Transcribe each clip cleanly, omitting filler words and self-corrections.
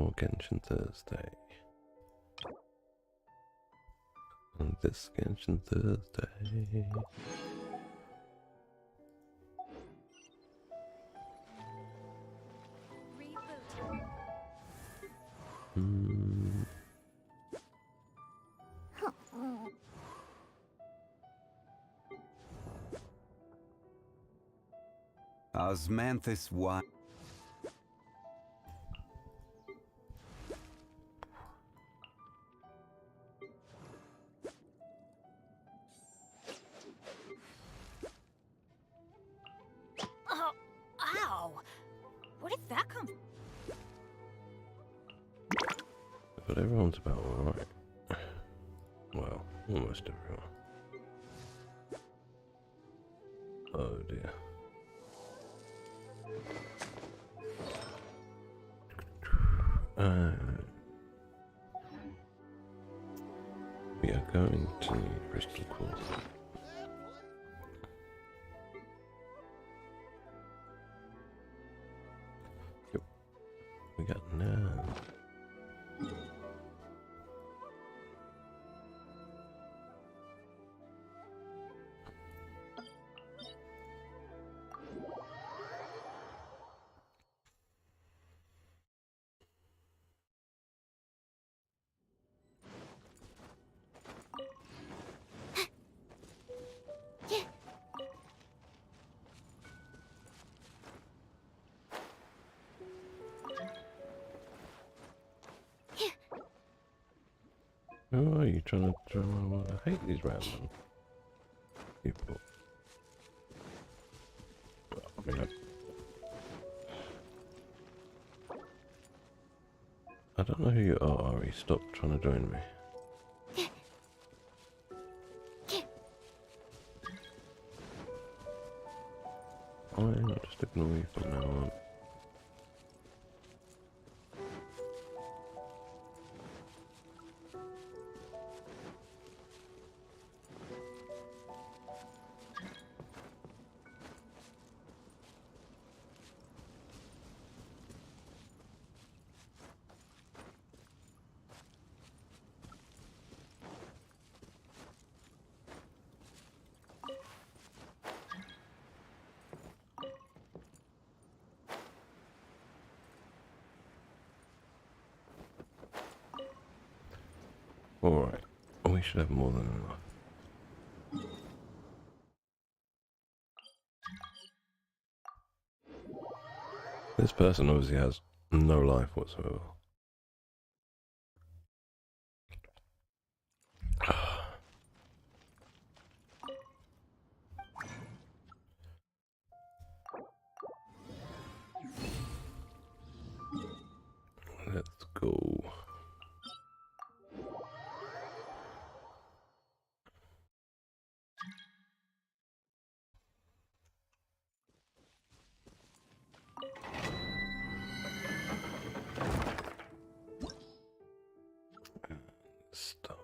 more Genshin Thursday. On this Genshin Thursday. Osmanthus what? Oh, ow! Where did that come from? But everyone's about alright. Well, almost everyone. Oh dear. We are going to need crystal quartz. Yep. We got now. Oh, are you trying to throw? I hate these random people. I mean, I don't know who you are, Ari. Stop trying to join me. I'll just ignore you from now on. Alright, we should have more than enough. This person obviously has no life whatsoever. Let's go. Stop.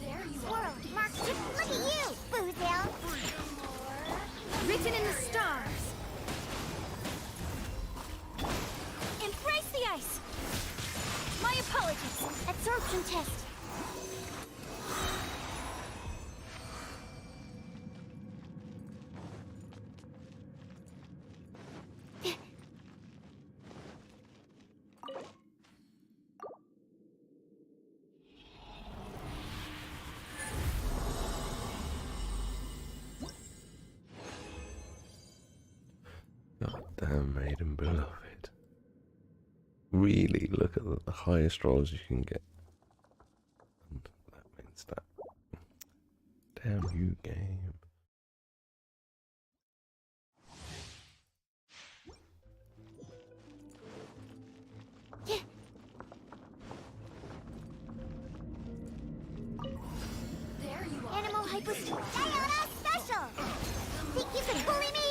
There you are. Mark, look at you, Boozle. Written in the stars. Embrace the ice. My apologies. Absorption test. God damn, maiden beloved. Really look at the highest rolls you can get. And that means that. Damn you, game. There you are. Animal Diana special. Think you can bully me?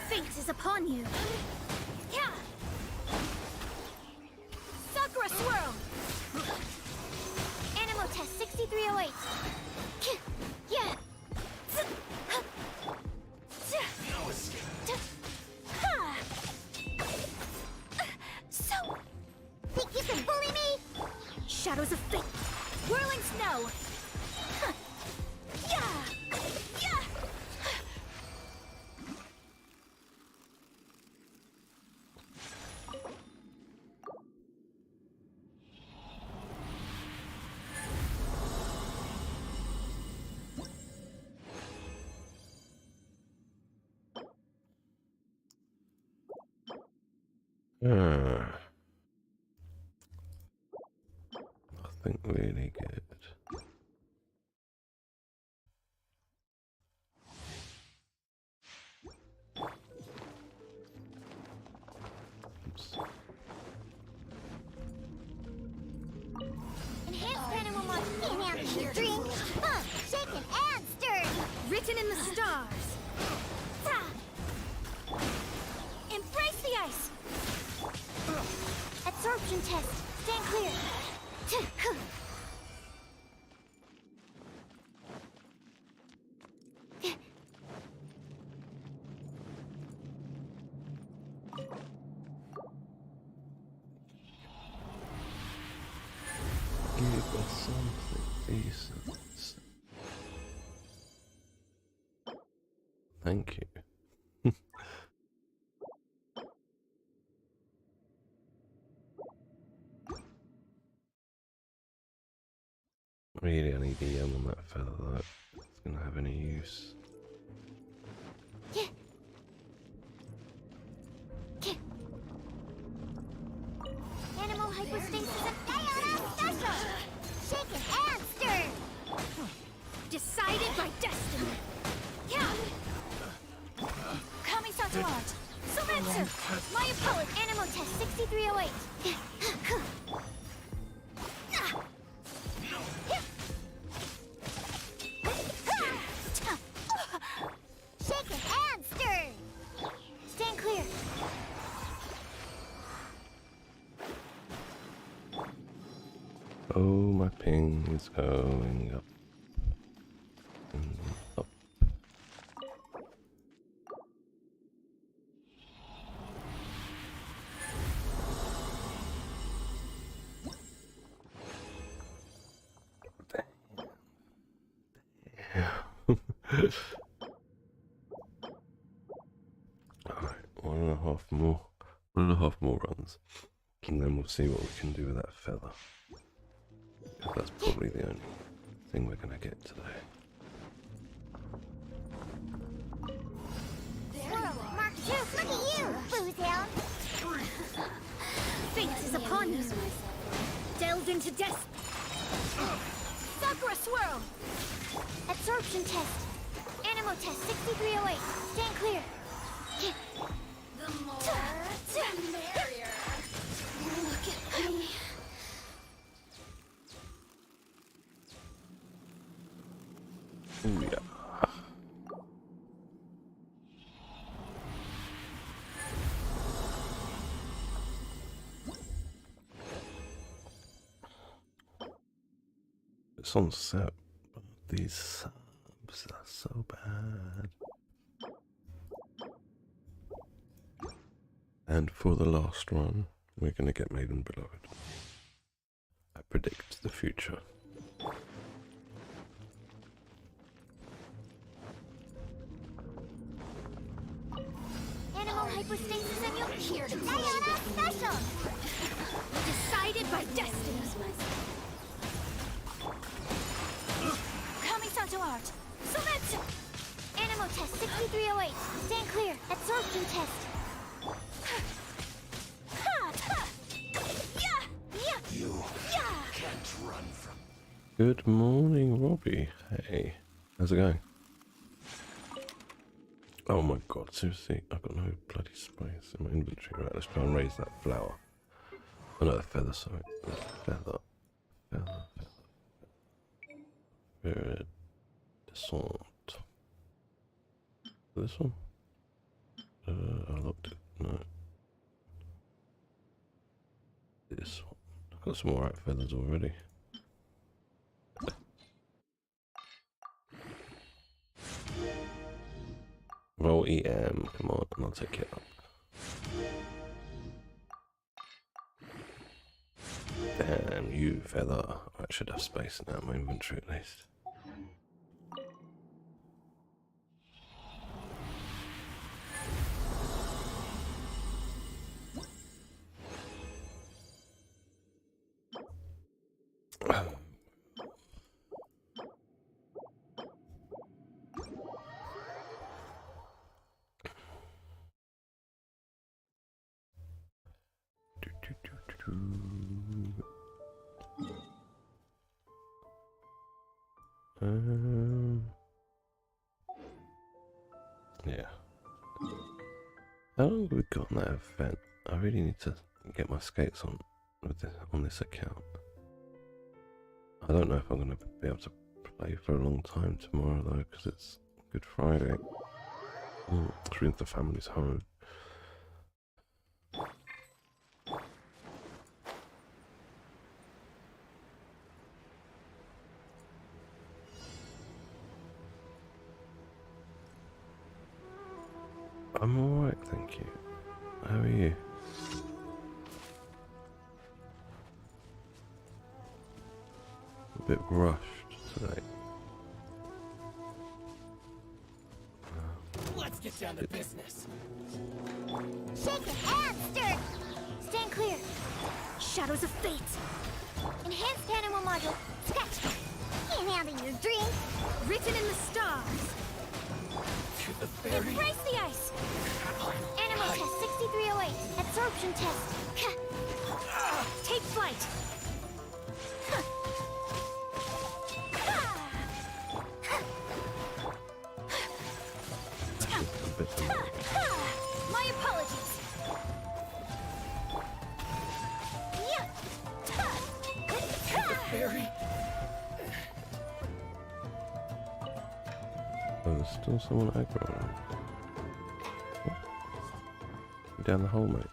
Fate is upon you. Yeah. shadows of fate. Whirling snow. Huh. Yeah. Yeah. Nothing really good. Oops. Enhanced animal monster. Drink, bump, shaken, and stirred. Written in the stars. Embrace the ice. Absorption test. Stand clear. Give us something decent. Thank you. Really, I need the on that fella though. It's gonna have any use. Animal hypostasis of Diana special. Shaken and stirred. Decided by destiny. Yeah. Kamisato art. Sumetsu. My appellate animal test 6308. Shaken and stirred. Stand clear. Oh, my ping is going up and up. Damn. Alright, 1.5 more. 1.5 more runs. And then we'll see what we can do with that feather. That's probably the only thing we're gonna get today. Mark 2, look at you, Boozehound. Fate is upon you. Delved into death. Sakura swirl. Absorption test. Animal test 6308. Stand clear. The more, the merrier. Look at me. Ooh, yeah. It's on set, but these subs are so bad. And for the last run, we're gonna get Maiden Beloved. I predict the future. Animal hypostasis and you're here to Diana special. Decided by destiny. Kamisato art. Sumetsu. Animal test 6308. Stand clear. Absorption test. You can't run from. Good morning, Robbie. Hey, how's it going? Oh my god, seriously, I've got no bloody space in my inventory. Right, let's try and raise that flower. Oh no, the feather, sorry. The feather. Feather. Descent. This one? I looked at, no. This one. I've got some alright feathers already. Roll EM, come on, and I'll take it up. Damn, You feather. I should have space now in my inventory at least. Yeah. How long have we got on that event? I really need to get my skates on with on this account. I don't know if I'm going to be able to play for a long time tomorrow though, because it's Good Friday. Which means the family's home. I'm alright, thank you. How are you? A bit rushed today. Let's get down to business. Shake your hands, stir. Stand clear. Shadows of fate. Enhanced animal module. Sketch. Can't handle your drink. Written in the stars. To the very Embrace the ice. Animal test 6308. Absorption test. Take flight. My apologies. very. Oh, there's still someone aggro on him. You down the hole, mate?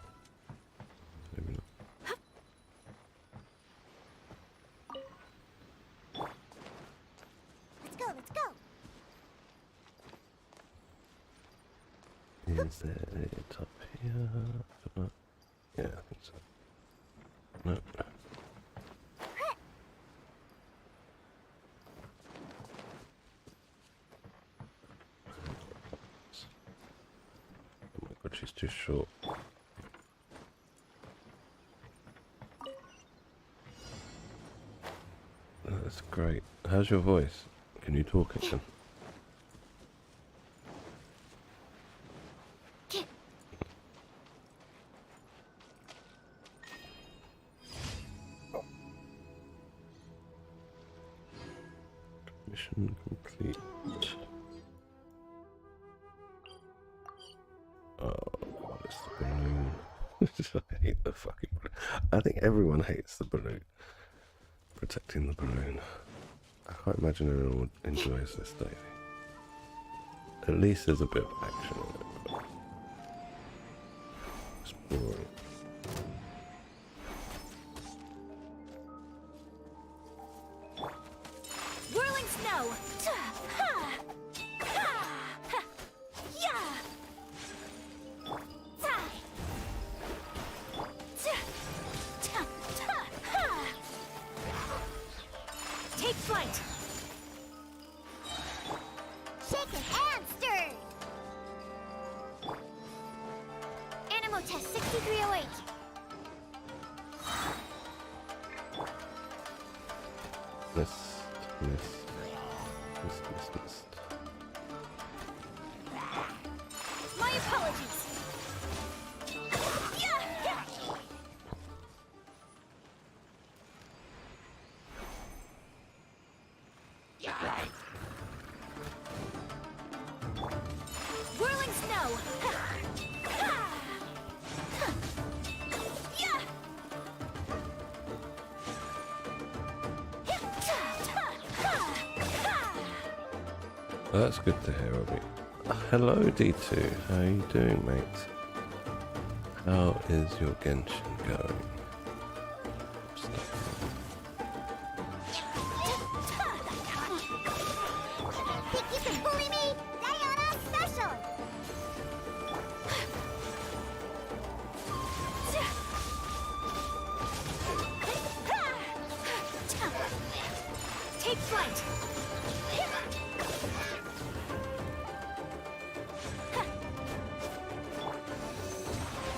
Maybe not. Let's go, let's go. Is it up here? Yeah, I think so. No. Oh my god, she's too short. That's great. How's your voice? Can you talk again? Mission complete. Oh god, it's the balloon. I hate the fucking balloon. I think everyone hates the balloon. Protecting the balloon. I can't imagine anyone enjoys this daily. At least there's a bit of action in it. But it's boring. Whirling snow. Take flight. Shaken and stirred. Animal test 6308. Missed. My apologies. Whirling snow. Well, that's good to hear, Robbie. Hello, D2. How are you doing, mate? How is your Genshin going? Think you can bully me? Diana special.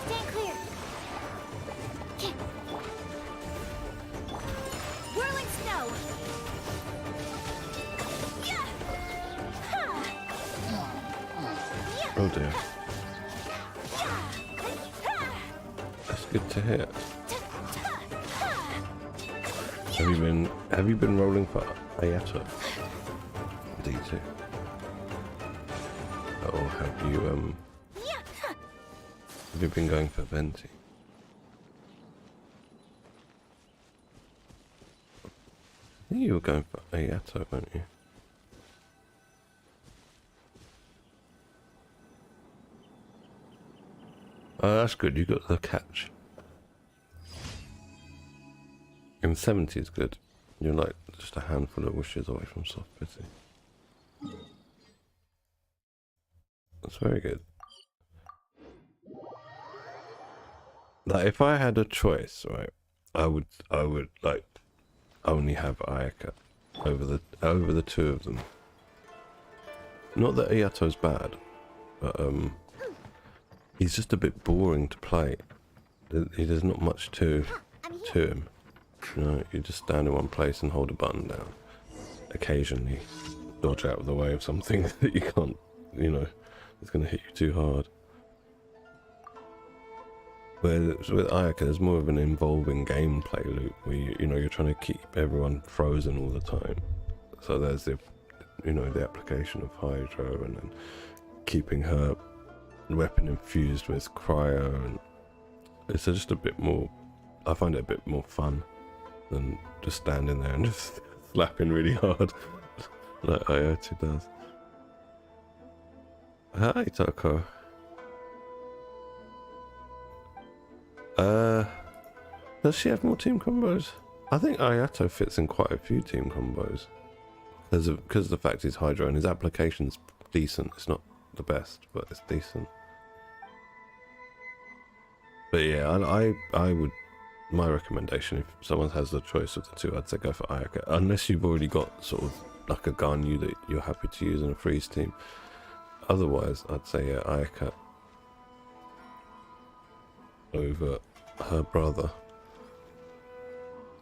Stand clear. Whirling snow. Oh dear. That's good to hear. Have you been rolling for Ayato? D2. Or have you been going for Venti? I think you were going for Ayato, weren't you? Oh, that's good. You got the catch. And 70 is good. You're like just a handful of wishes away from soft pity. That's very good. Like if I had a choice, right, I would like only have Ayaka over the two of them. Not that Ayato's bad, but he's just a bit boring to play. There's not much to him. You know, you just stand in one place and hold a button down. Occasionally dodge out of the way of something that you can't, you know, it's going to hit you too hard. Whereas with Ayaka, there's more of an involving gameplay loop where you know, you're trying to keep everyone frozen all the time. So there's the, you know, the application of Hydro and then keeping her weapon infused with cryo, and it's just a bit more, I find it a bit more fun than just standing there and just slapping really hard like Ayato does. Hi Toko. Does she have more team combos? I think Ayato fits in quite a few team combos because of the fact he's Hydro and his application's decent. It's not the best, but it's decent. But yeah, I would, my recommendation, if someone has the choice of the two, I'd say go for Ayaka, unless you've already got sort of like a Ganyu that you're happy to use in a freeze team. Otherwise, I'd say yeah, Ayaka over her brother.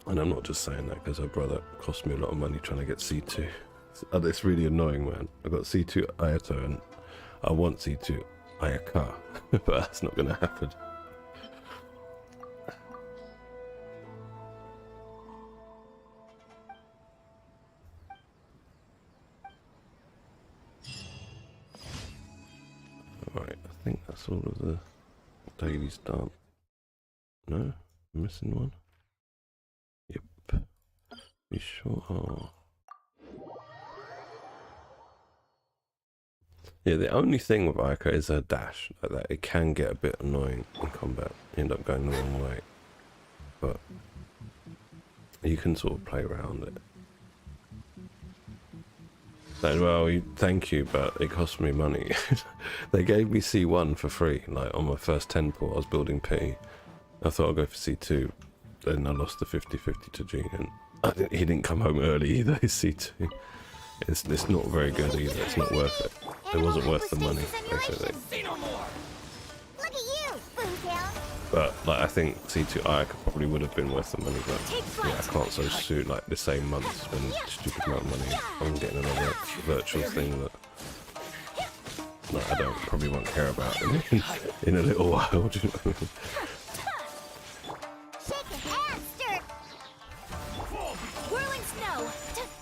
And I'm not just saying that because her brother cost me a lot of money trying to get C2. It's really annoying, man. I got C2 Ayato and I want C2 Ayaka, but that's not going to happen. Alright, I think that's all of the dailies done. No? I'm missing one? Yep. You sure are. Yeah, the only thing with Ayaka is her dash. Like that, it can get a bit annoying in combat. You end up going the wrong way. But you can sort of play around it. So, well, thank you, but it cost me money. They gave me C1 for free. Like on my first 10 port, I was building P. I thought I'd go for C2. Then I lost the 50-50 to Gene, and he didn't come home early either. His C2. It's not very good either. It's not worth it. It wasn't worth the money, basically. Look at you, Boomtown. But like, I think C2 Ayaka probably would have been worth the money, but yeah, I can't so soon, like the same month, spend a stupid amount of money on getting another virtual thing that like, I probably won't care about in a little while. Do you know what I mean? Shake your hand, stir. Whirling snow.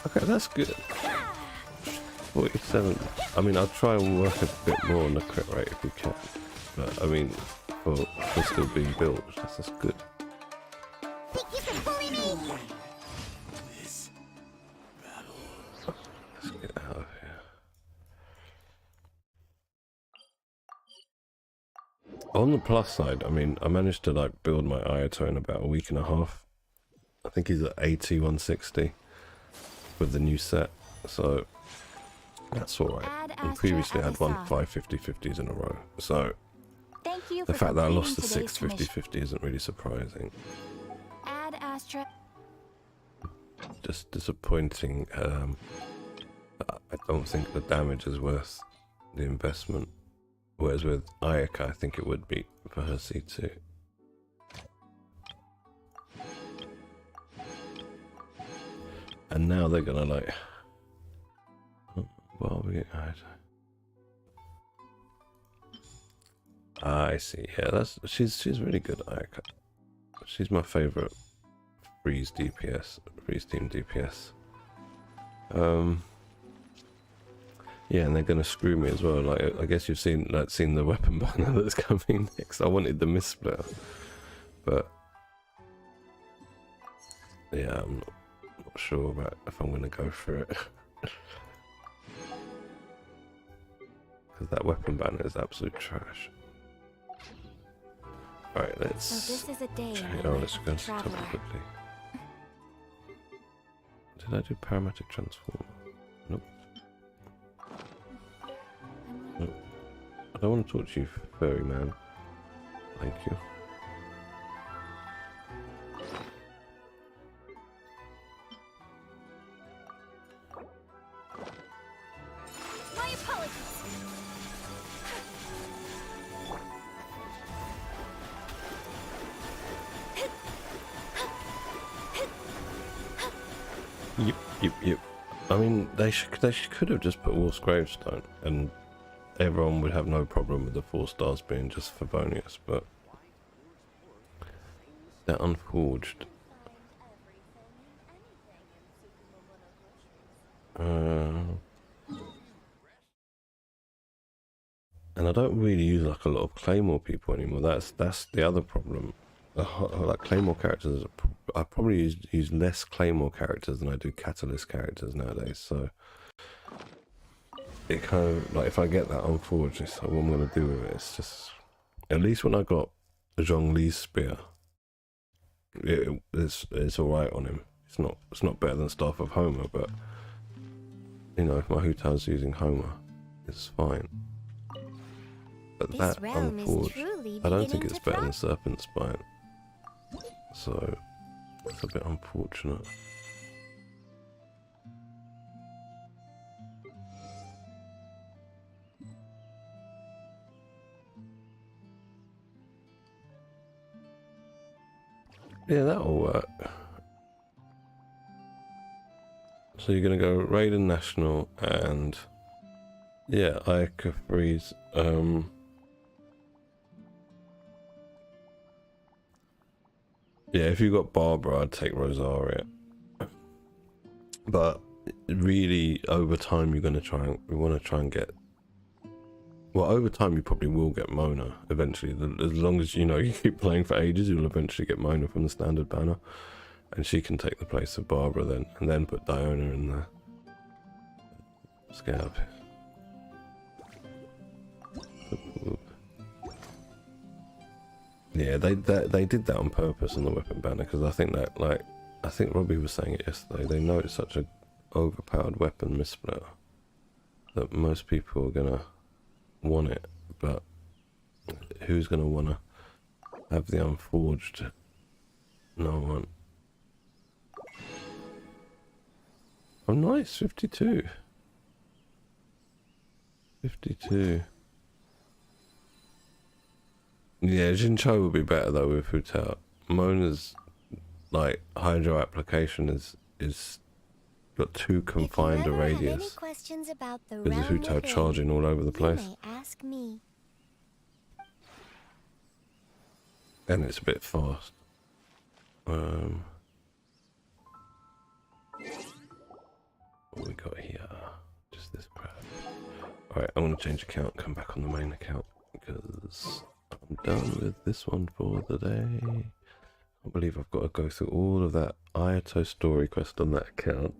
Okay, that's good. 47. I mean, I'll try and work a bit more on the crit rate if you can. But I mean, for still being built, that's good. Think you can bully me? This battle. Let's get out of here. On the plus side, I mean, I managed to like build my Ayato in about a week and a half. I think he's at 80, 160 with the new set, so that's alright. And previously I had won 5 50-50s in a row, so Thank you the for fact that I lost the completing 6 today's 50-50 isn't really surprising. Add Astra. Just disappointing. I don't think the damage is worth the investment Whereas with Ayaka, I think it would be for her C2. And now they're gonna like, well, I see. Yeah, she's really good at Ayaka. She's my favorite freeze DPS, freeze team DPS. Yeah, and they're gonna screw me as well. Like, I guess you've seen the weapon banner that's coming next. I wanted the mist splitter, but yeah, I'm not sure about if I'm gonna go for it. Because that weapon banner is absolute trash. Alright, let's... So this is a day let's go to the top quickly. Did I do parametric transform? Nope. Nope. I don't want to talk to you, furry man. Thank you. My apologies. Yep. I mean, they could have just put Wolf's Gravestone, and everyone would have no problem with the 4 stars being just Favonius, but they're unforged. And I don't really use like a lot of Claymore people anymore. That's the other problem. Like Claymore characters, I probably use less Claymore characters than I do Catalyst characters nowadays. So it kind of like, if I get that unforged, so what I'm gonna do with it, it's just, at least when I got Zhongli's spear, it's all right on him. It's not better than Staff of Homer, but you know, if my Hu-Tao's using Homer, it's fine. But that unforged, I don't think it's better than Serpent Spine. So it's a bit unfortunate. Yeah, that'll work. So you're gonna go Raiden National and yeah, Ayaka Freeze. Yeah, if you got Barbara, I'd take Rosaria. But really, over time, we want to try and get. Well, over time, you probably will get Mona eventually. As long as you keep playing for ages, you'll eventually get Mona from the standard banner, and she can take the place of Barbara then, and then put Diona in there. Let's get up here. Yeah, they did that on purpose on the weapon banner, because I think that, like, I think Robbie was saying it yesterday, they know it's such a overpowered weapon, Mist Splitter, that most people are gonna want it, but who's gonna wanna have the unforged? No one. Oh nice, 52. 52. Yeah, Jincho would be better though with Hu-Tao. Mona's like hydro application is got too confined a radius. With the Hu-Tao charging all over the place. Ask me. And it's a bit fast. What we got here? Just this crap. Alright, I'm gonna change account, come back on the main account because I'm done with this one for the day. I can't believe I've got to go through all of that Ayato story quest on that account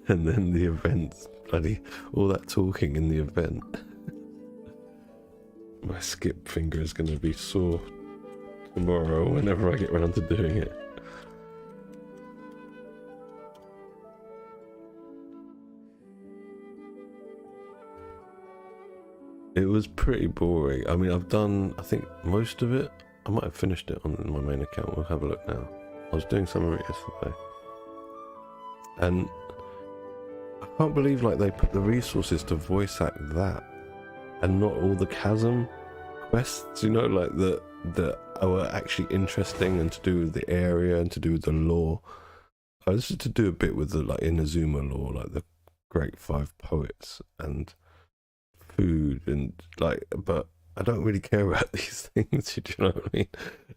and then the events, bloody all that talking in the event. My skip finger is going to be sore tomorrow whenever I get around to doing it. It was pretty boring. I mean, I've done, I think, most of it. I might have finished it on my main account. We'll have a look now. I was doing some of it yesterday. And I can't believe, like, they put the resources to voice act that and not all the chasm. quests, you know, like that are actually interesting and to do with the area and to do with the lore. I was just to do a bit with the like Inazuma lore, like the Great Five Poets and food and like, but I don't really care about these things. Do you know what I mean?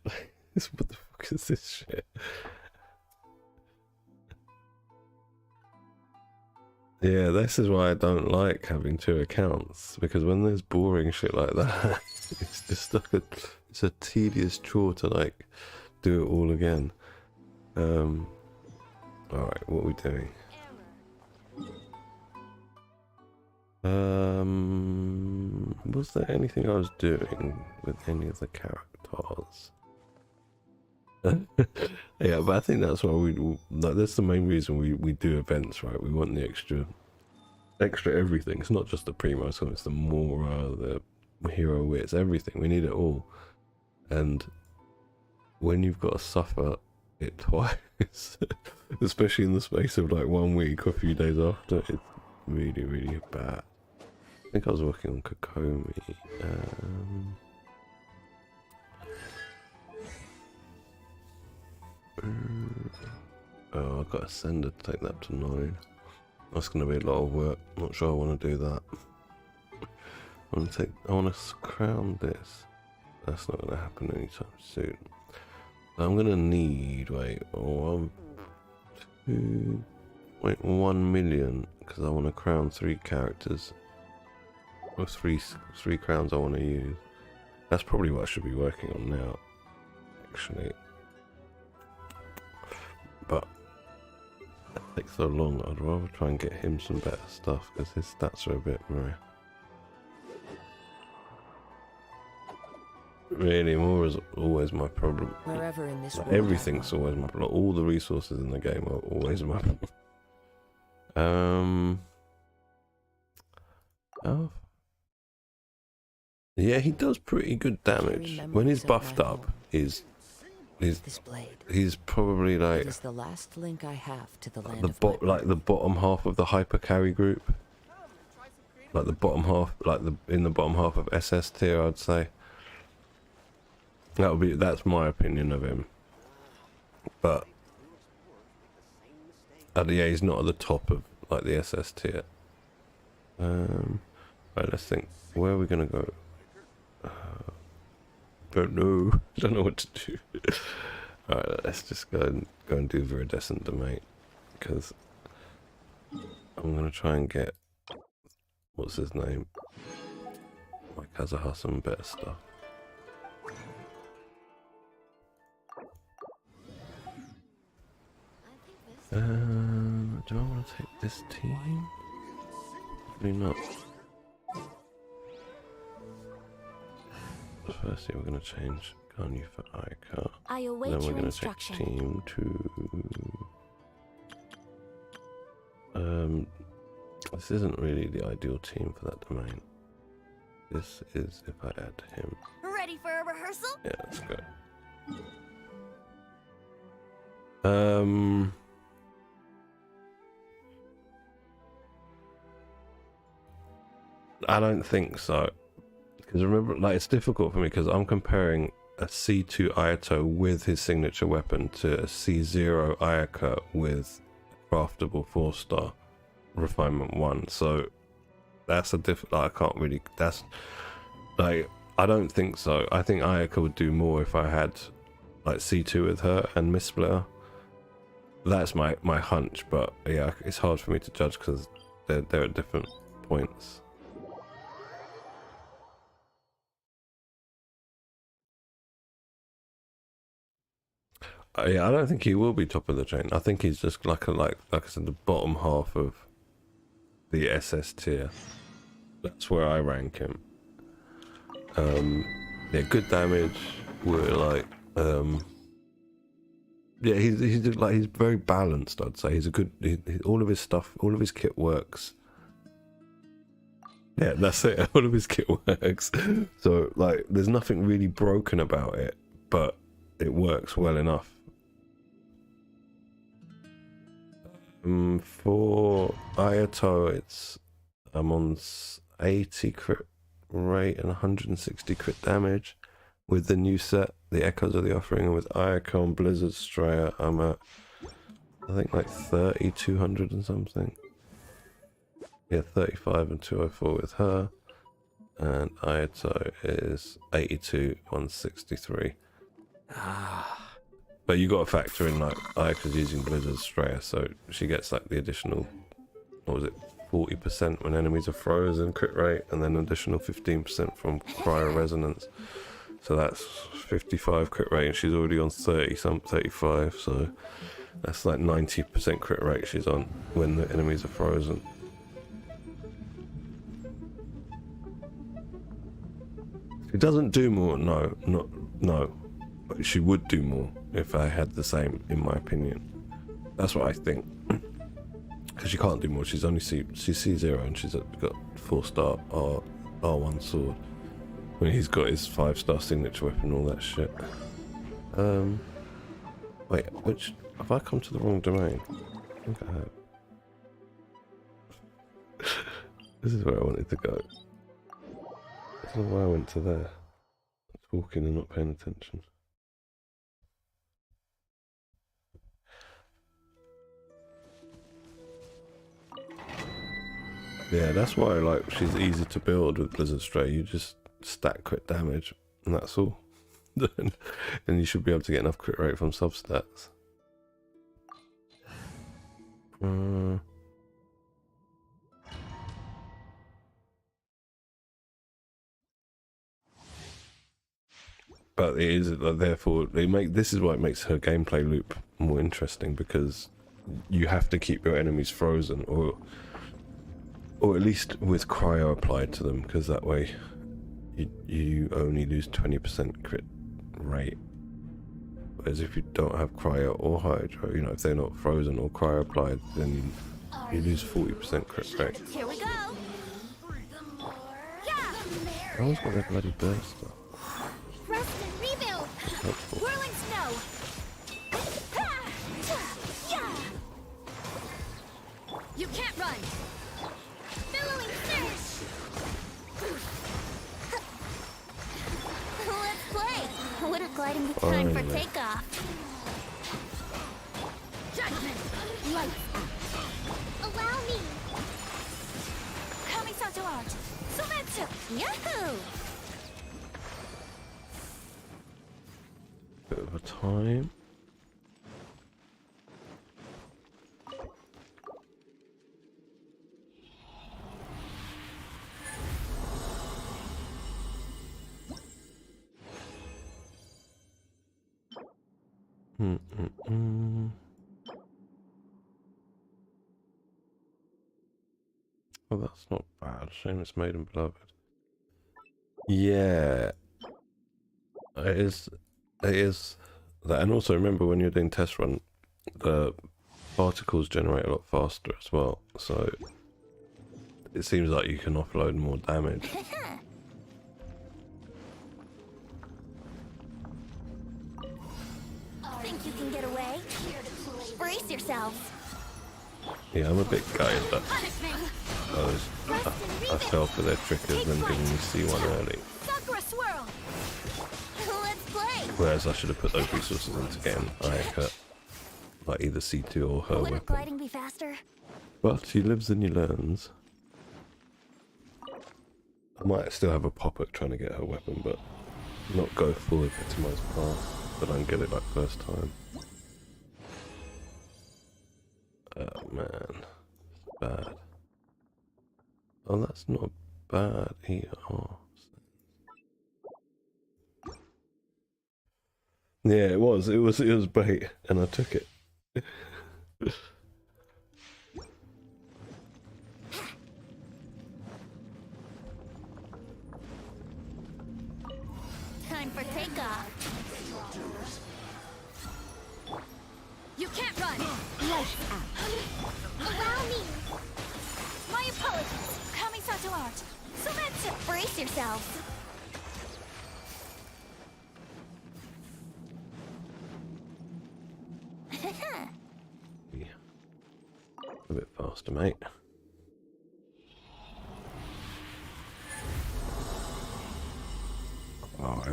Like, what the fuck is this shit? Yeah, this is why I don't like having two accounts, because when there's boring shit like that, it's just like it's a tedious chore to like do it all again. Alright, what are we doing? Was there anything I was doing with any of the characters? Yeah, but I think that's why that's the main reason we do events, right? We want the extra everything. It's not just the primo, so it's the Mora, the hero wits, everything. We need it all. And when you've got to suffer it twice, especially in the space of like 1 week or a few days after, it's really, really bad. I think I was working on Kokomi. Oh, I've got a sender to take that up to 9. That's going to be a lot of work. Not sure I want to do that. I want to crown this. That's not going to happen anytime soon. I'm going to need, 2.1 million because I want to crown 3 characters. Or three crowns I want to use. That's probably what I should be working on now, actually. But it takes so long. I'd rather try and get him some better stuff because his stats are a bit meh. Really, more is always my problem. Wherever in this world, everything's always my problem. All the resources in the game are always my problem. Oh. Yeah, he does pretty good damage. When he's buffed up, he's probably like it is the last link I have to the land of like the bottom half of the hyper carry group. Like the bottom half, in the bottom half of SS tier, I'd say. That's my opinion of him. But yeah, he's not at the top of like the SS tier. Right, let's think. Where are we gonna go? Don't know. Don't know what to do. Alright, let's just go and do Viridescent Domain, because I'm gonna try and get what's his name? Like Kazuha some better stuff. Do I want to take this team? Probably not. Firstly, we're going to change Ganyu for Aika. I await Then we're your going to take instruction. team to... this isn't really the ideal team for that domain. This is if I add him. Ready for a rehearsal? Yeah, let's go. I don't think so. Because remember, like, it's difficult for me because I'm comparing a C2 Ayato with his signature weapon to a C0 Ayaka with craftable 4-star refinement 1. So that's a I can't really. That's like, I don't think so. I think Ayaka would do more if I had like C2 with her and Miss Splitter. That's my hunch, but yeah, it's hard for me to judge because they're at different points. Yeah, I don't think he will be top of the chain. I think he's just like I said, the bottom half of the SS tier. That's where I rank him. Yeah, good damage. We're like, yeah, he's very balanced. I'd say he's a good. All of his stuff, all of his kit works. Yeah, that's it. All of his kit works. So like, there's nothing really broken about it, but it works well enough. For Ayato, I'm on 80 crit rate and 160 crit damage. With the new set, the Echoes of the Offering, and with Iacon, Blizzard, Straya, I'm at, I think, like 30, 200 and something. Yeah, 35 and 204 with her. And Ayato is 82, 163. But you got to factor in, like, Ayako's using Blizzard, Straya, so she gets, like, the additional, what was it, 40% when enemies are frozen crit rate, and then an additional 15% from Cryo Resonance. So that's 55 crit rate, and she's already on 35, so that's like 90% crit rate she's on when the enemies are frozen. She doesn't do more, no. But she would do more if I had the same, in my opinion. That's what I think. Because she can't do more, she's C0 and she's got 4-star R1 sword. When he's got his 5-star signature weapon and all that shit. Wait, have I come to the wrong domain? I think I have. This is where I wanted to go. I don't know why I went to there. Talking and not paying attention. Yeah, that's why, like, she's easy to build with Blizzard Stray. You just stack crit damage, and that's all. And you should be able to get enough crit rate from substats. But it is, therefore, this is why it makes her gameplay loop more interesting, because you have to keep your enemies frozen, or at least with cryo applied to them, because that way you only lose 20% crit rate. Whereas if you don't have cryo or hydro, you know, if they're not frozen or cryo applied, then you lose 40% crit rate. Here we go. I always got that bloody burst stuff. Rest and rebuild. Whirling snow. You can't run. Billowing fish. Let's play. Would gliding be time for takeoff? Judgment. Light. Allow me. Kamisato art. Sumetsu. Yahoo! Bit of a time. Well, that's not bad. Shame it's made and beloved. Yeah, it is that. And also remember, when you're doing test run, the particles generate a lot faster as well, so it seems like you can offload more damage. Think you can get away? Brace yourselves. Yeah, I'm a bit gutted that I fell for their trickers and didn't see one early. Sakura swirl. Let's play. Whereas I should have put those resources into getting Ayaka, like either C2 or her Would weapon. gliding be faster? But she lives and he learns. I might still have a pop at trying to get her weapon, but not go full epitomized path, but I don't get it like first time. Oh man, it's bad. Oh, that's not bad ER. Yeah, it was bait, and I took it. Time for takeoff. You can't run. Lights out. Allow me. My apologies. Kamisato art. Sumetsu. Brace yourselves. Yeah. A bit faster, mate.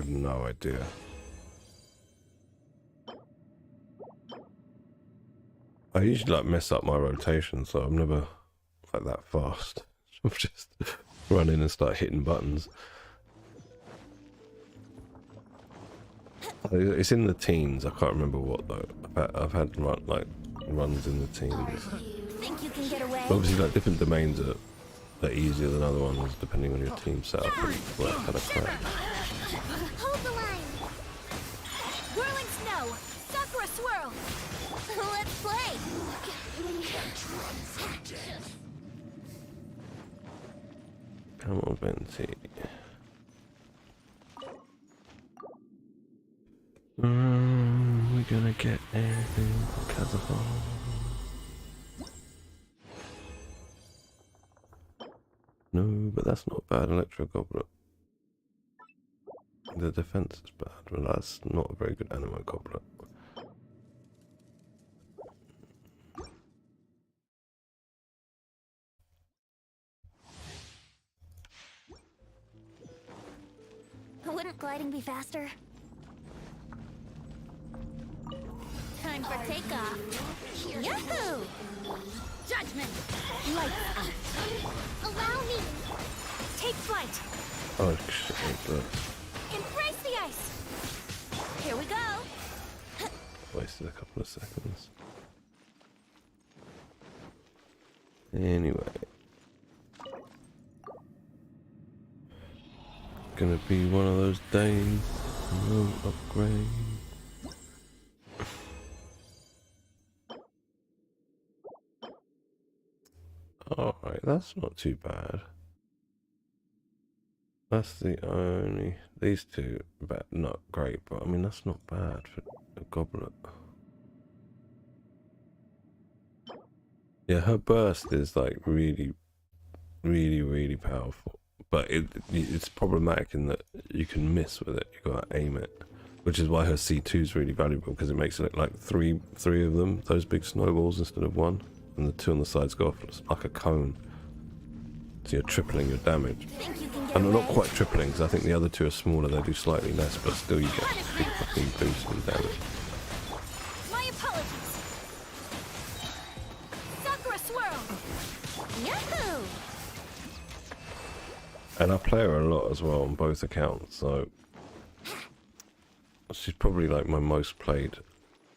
have no idea. I usually like mess up my rotation, so I'm never like that fast. I'm just run in and start hitting buttons. It's in the teens. I can't remember what though. I've had runs in the teens. Think you can get away? Obviously, like different domains are easier than other ones depending on your team setup and what kind of crap. Hold the line. Whirling snow. Sakura swirl. Let's play. Come on, Venti. We're gonna get anything from Kazakhstan. No, but that's not bad. Electro Goblet. The defense is bad, but that's not a very good Animo Goblet. Wouldn't gliding be faster? Time for takeoff. Yahoo! Judgment. Lights out. Allow me. Take flight. Oh shit, but Embrace the ice. Here we go. wasted a couple of seconds. Anyway. Gonna be one of those days. No upgrade. Alright, that's not too bad. That's the only... These two, not great, but I mean, that's not bad for a goblet. Yeah, her burst is like really, really, really powerful. But it's problematic in that you can miss with it. You gotta aim it. Which is why her C2 is really valuable, because it makes it look like three of them, those big snowballs instead of one. And the two on the sides go off like a cone. So you're tripling your damage. And not quite tripling, because I think the other two are smaller, they do slightly less, but still you get a big fucking boost in damage. My apologies. Sakura swirl. Yahoo! And I play her a lot as well on both accounts, so she's probably like my most played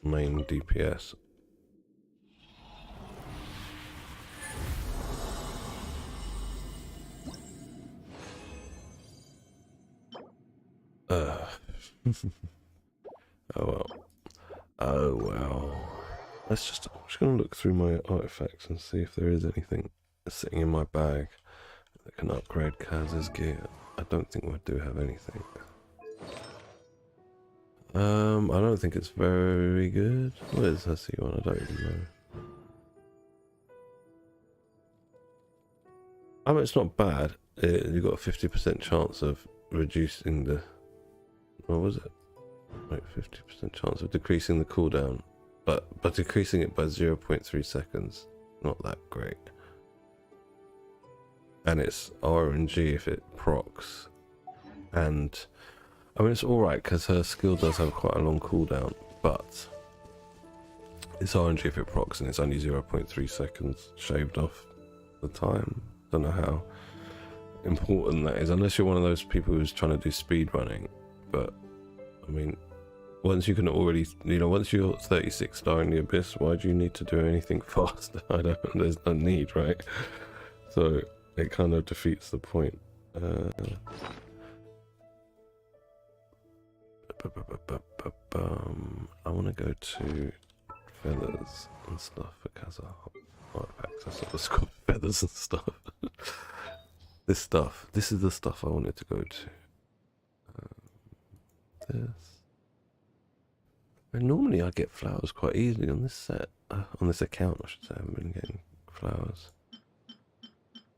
main DPS. Oh well. Oh well. I'm just gonna look through my artifacts and see if there is anything sitting in my bag that can upgrade Kaz's gear. I don't think we do have anything. I don't think it's very good. What is her C1? I don't even know. I mean, it's not bad. You've got a 50% chance of reducing the... What was it? Like 50% chance of decreasing the cooldown. But decreasing it by 0.3 seconds. Not that great. And it's RNG if it procs. And... I mean, it's alright because her skill does have quite a long cooldown, but it's RNG if it procs and it's only 0.3 seconds shaved off the time. Don't know how important that is, unless you're one of those people who's trying to do speed running. But I mean, once you can already, once you're 36 star in the abyss, why do you need to do anything faster? There's no need, right? So it kind of defeats the point. I want to go to feathers and stuff for Kaza artifacts. That's what it's called, feathers and stuff. This is the stuff I wanted to go to. This. And normally I get flowers quite easily on this set, on this account I should say. I haven't been getting flowers.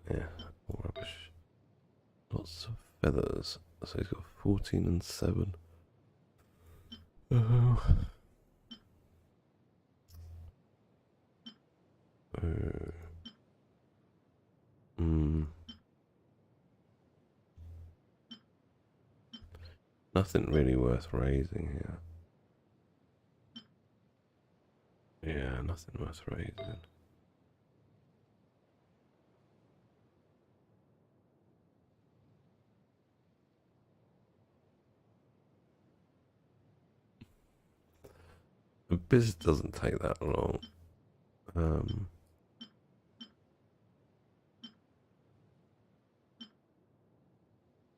Yeah, all rubbish. Lots of feathers. So he's got 14 and 7. Nothing really worth raising here. Yeah, nothing worth raising. The biz doesn't take that long.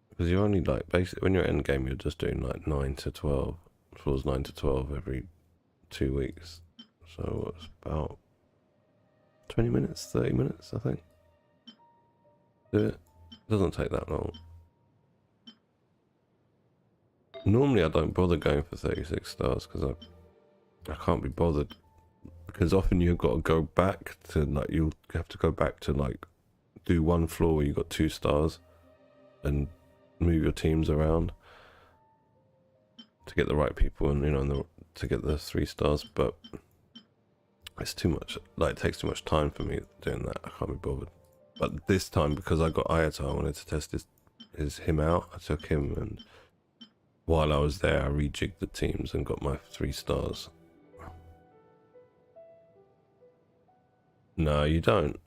Because you're only like, basically, when you're end game, you're just doing like 9 to 12, floors 9 to 12 every 2 weeks. So it's about 20 minutes, 30 minutes, I think. Do it. Doesn't take that long. Normally I don't bother going for 36 stars because I can't be bothered. Because often you've got to go back to, like, you have to go back to, like, do one floor where you got 2 stars and move your teams around to get the right people and, you know, to get the 3 stars. But it's too much, like, it takes too much time for me doing that. I can't be bothered. But this time, because I got Ayato, I wanted to test him out. I took him, and while I was there, I rejigged the teams and got my 3 stars. No, you don't.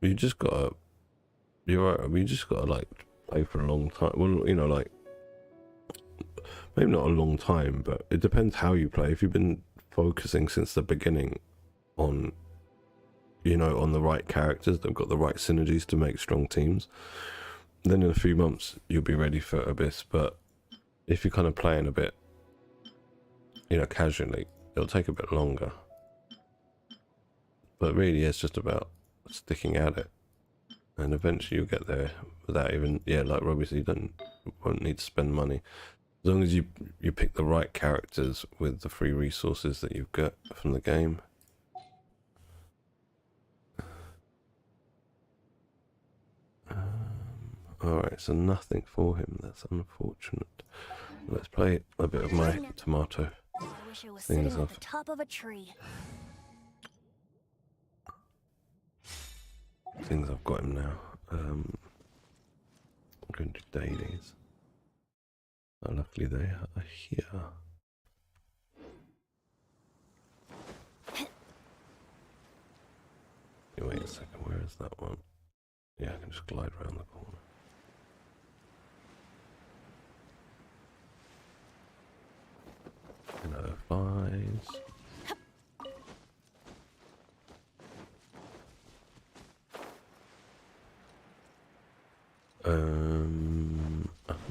You just gotta. You're right. You just gotta, like, play for a long time. Well, you know, like, maybe not a long time, but it depends how you play. If you've been focusing since the beginning on, you know, on the right characters, they've got the right synergies to make strong teams, then in a few months you'll be ready for Abyss. But if you're kind of playing a bit, you know, casually, it'll take a bit longer. But really, it's just about sticking at it, and eventually you'll get there without even, yeah, like Robbie said, you won't need to spend money. As long as you pick the right characters with the free resources that you've got from the game. Alright, so nothing for him. That's unfortunate. Let's play a bit of my tomato. I wish I was sitting at the top of a tree. Things I've got him now. I'm going to do dailies. Oh, luckily they are here. Wait a second, where is that one? Yeah, I can just glide around the corner. No flies.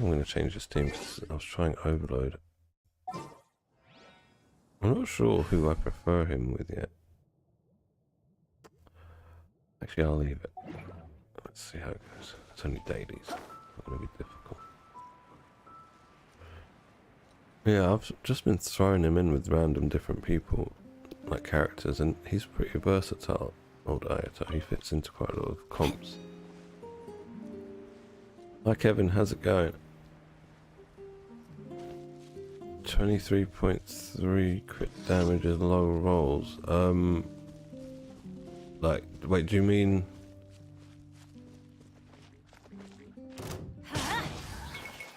I'm going to change this team because I was trying Overload. I'm not sure who I prefer him with yet. Actually, I'll leave it. Let's see how it goes. It's only dailies. It's not going to be difficult. Yeah, I've just been throwing him in with random different people, like characters, and he's pretty versatile, old Ayato. He fits into quite a lot of comps. Hi Kevin, how's it going? 23.3 crit damage and low rolls. Like, wait, do you mean...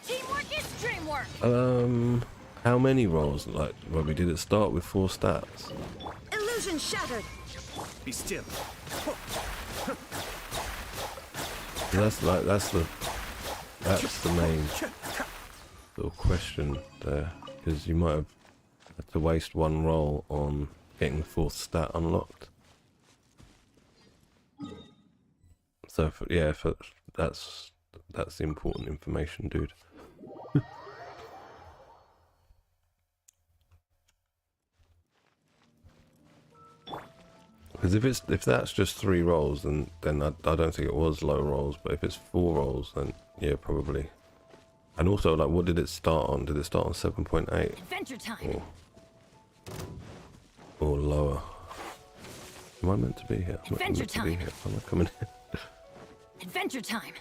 Teamwork is dreamwork. How many rolls? Like, Robbie, did it start with 4 stats? Illusion shattered. Be still. That's the main sort of question there, because you might have had to waste 1 roll on getting the 4th stat unlocked. So that's the important information, dude. Because if that's just 3 rolls, then I don't think it was low rolls. But if it's 4 rolls, then yeah, probably. And also, like, what did it start on? Did it start on 7.8? Adventure time. Or lower? Am I meant to be here? I'm Adventure meant to be time. here. I'm not coming here. Adventure time.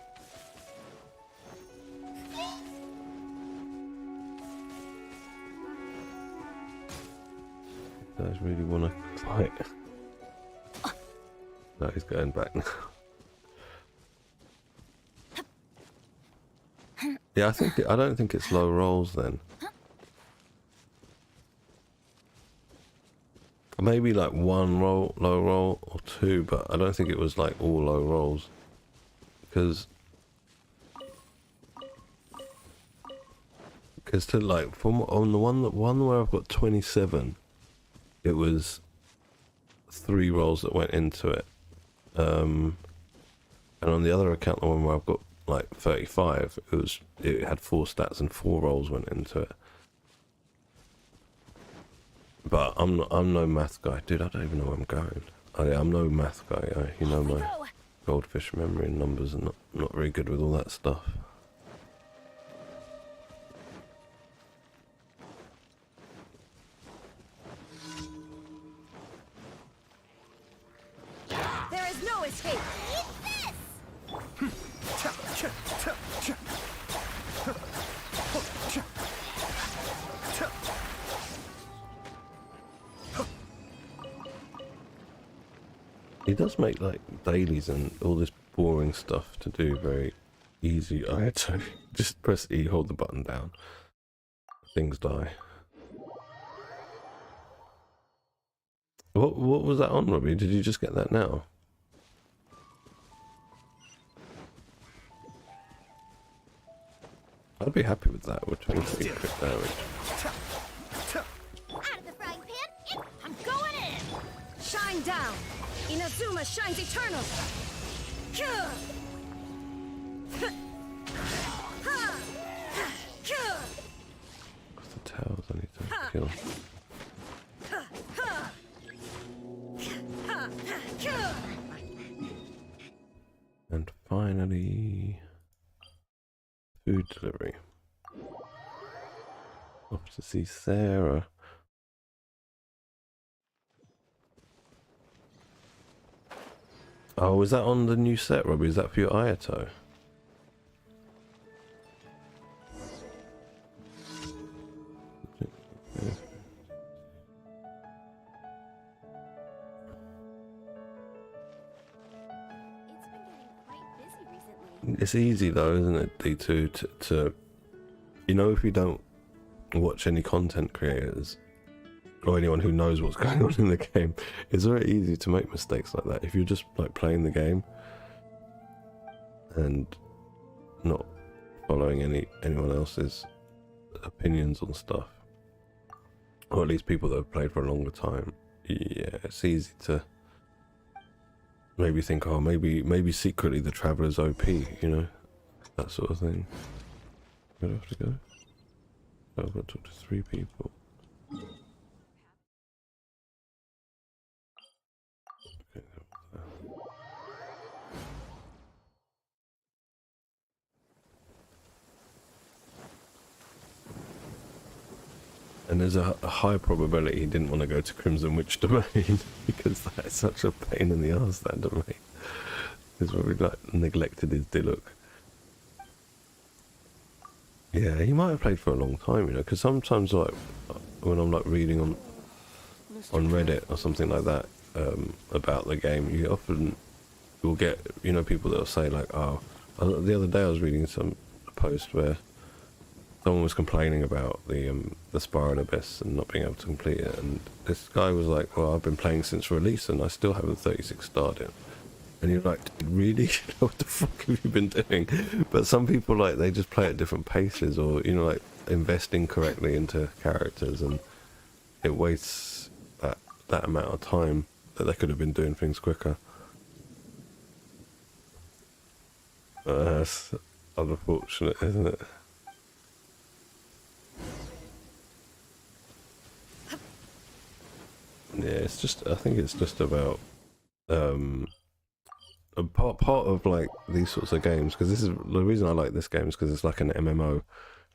You guys really want to fight? No, he's going back now. Yeah, I don't think it's low rolls then. Maybe like one roll, low roll, or two, but I don't think it was like all low rolls. Because to like from on the one where I've got 27, it was 3 rolls that went into it. And on the other account, the one where I've got like 35, it had 4 stats and 4 rolls went into it. But I'm no math guy, dude. I don't even know where I'm going. I'm no math guy. You know, my goldfish memory and numbers are not very good with all that stuff. There is no escape. Eat this! He does make like dailies and all this boring stuff to do very easy. I had to just press E, hold the button down. Things die. What was that on, Robbie? Did you just get that now? I'd be happy with that. We're 23 crit damage. Out of the frying pan, I'm going in! Shine down! Inazuma shines eternal! What's the towers I need to kill? And finally, food delivery. Off to see Sarah. Oh, is that on the new set, Robbie? Is that for your Ayato? It's easy though, isn't it, D2, to you know, if you don't watch any content creators or anyone who knows what's going on in the game, it's very easy to make mistakes like that. If you're just like playing the game and not following anyone else's opinions on stuff, or at least people that have played for a longer time, yeah, it's easy to maybe think, oh, maybe secretly the Traveler's OP, you know, that sort of thing. Where do I have to go? Oh, I've got to talk to 3 people. Okay, and there's a high probability he didn't want to go to Crimson Witch Domain because that's such a pain in the arse, that domain. He's probably like neglected his Diluc. Yeah, he might have played for a long time, you know, because sometimes like when I'm like reading on Reddit or something like that about the game, you'll get, you know, people that'll say like, oh, the other day I was reading a post where someone was complaining about the Spiral Abyss and not being able to complete it, and this guy was like, well, I've been playing since release and I still haven't 36 starred it. And you're like, really? What the fuck have you been doing? But some people, like, they just play at different paces, or, you know, like investing correctly into characters, and it wastes that amount of time that they could have been doing things quicker. That's unfortunate, isn't it? Yeah, it's just, I think it's just about a part of like these sorts of games, because this is the reason I like this game, is because it's like an MMO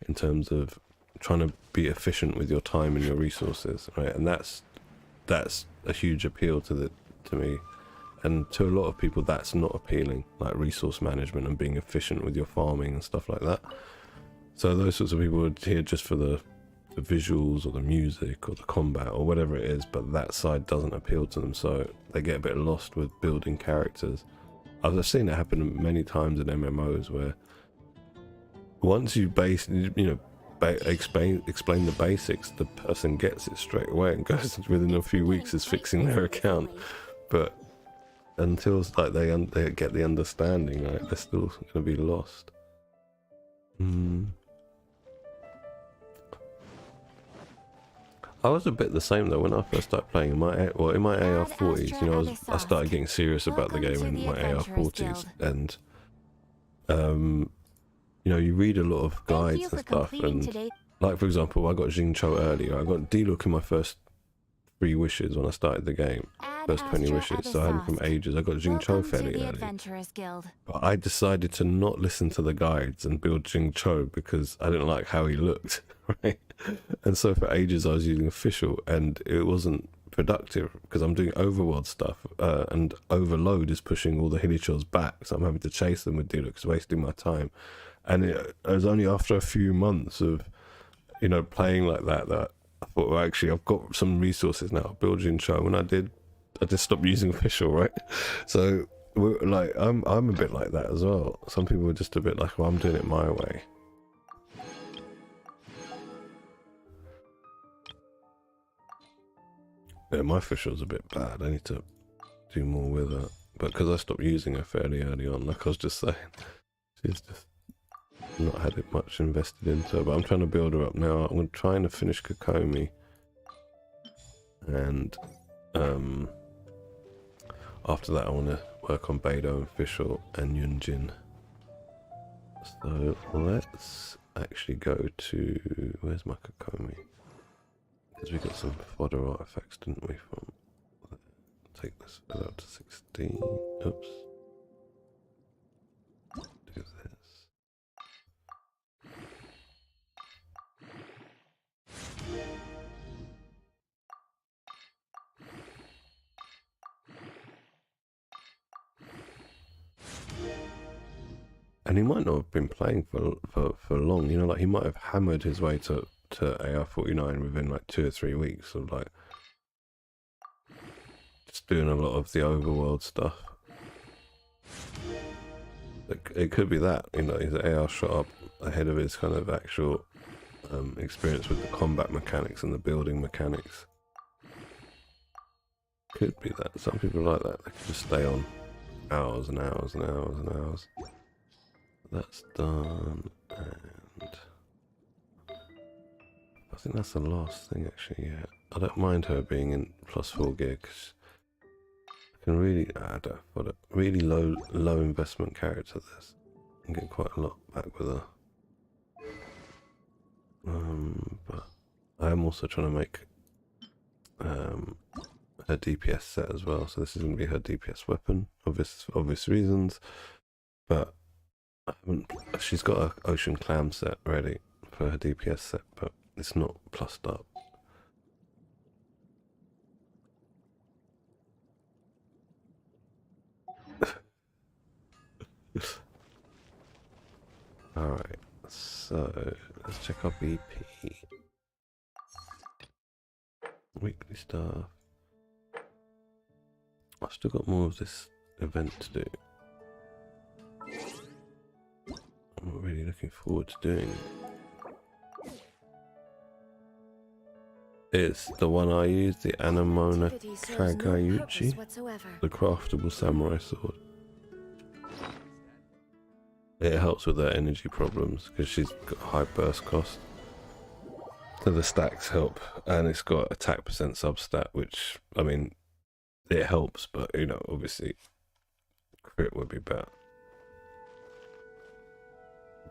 in terms of trying to be efficient with your time and your resources, right? And that's a huge appeal to me, and to a lot of people that's not appealing, like resource management and being efficient with your farming and stuff like that. So those sorts of people would here just for the visuals or the music or the combat or whatever it is, but that side doesn't appeal to them, so they get a bit lost with building characters. I've seen it happen many times in MMOs where once you explain the basics, the person gets it straight away and goes within a few weeks is fixing their account. But until it's like they get the understanding, right, they're still going to be lost. I was a bit the same though when I first started playing in my AR-40s. You know, I started getting serious about the game in my AR-40s, and you know, you read a lot of guides and stuff, and like for example, I got Jingcho earlier. I got D-Look in my first 3 wishes when I started the game. First 20 wishes, so I had him from ages. I got Jingcho fairly early. But I decided to not listen to the guides and build Jingcho because I didn't like how he looked, right? And so for ages I was using official, and it wasn't productive because I'm doing overworld stuff, and overload is pushing all the Hilichos back, so I'm having to chase them with D-Look. It's wasting my time. And it was only after a few months of, you know, playing like that that I thought, well, actually, I've got some resources now. I'll build Jingcho. When I did, I just stopped using official, right? So, like, I'm a bit like that as well. Some people are just a bit like, well, I'm doing it my way. Yeah, my official's a bit bad. I need to do more with it. But because I stopped using her fairly early on, like I was just saying, she's just not had it much invested into her. But I'm trying to build her up now. I'm trying to finish Kokomi. And after that I want to work on Beidou and Official and Yunjin. So let's actually go to, where's my Kokomi? Because we got some fodder artifacts, didn't we, from, take this up to 16, oops. Do this. And he might not have been playing for long, you know, like he might have hammered his way to AR-49 within like 2 or 3 weeks of like just doing a lot of the overworld stuff. It could be that, you know, his AR shot up ahead of his kind of actual experience with the combat mechanics and the building mechanics. Could be that. Some people are like that. They can just stay on hours and hours and hours and hours. That's done, and I think that's the last thing actually. Yeah, I don't mind her being in +4 gear because I can really add a really low investment character. This and get quite a lot back with her. But I am also trying to make her DPS set as well. So this is going to be her DPS weapon, obvious reasons, but. She's got an ocean clam set ready for her DPS set, but it's not plussed up. Alright, so let's check our BP. Weekly stuff. I've still got more of this event to do. I'm not really looking forward to doing it. It's the one I use, the Anamona Kagayuchi, the craftable samurai sword. It helps with her energy problems because she's got high burst cost. So the stacks help, and it's got attack percent substat, which, I mean, it helps, but you know, obviously crit would be better.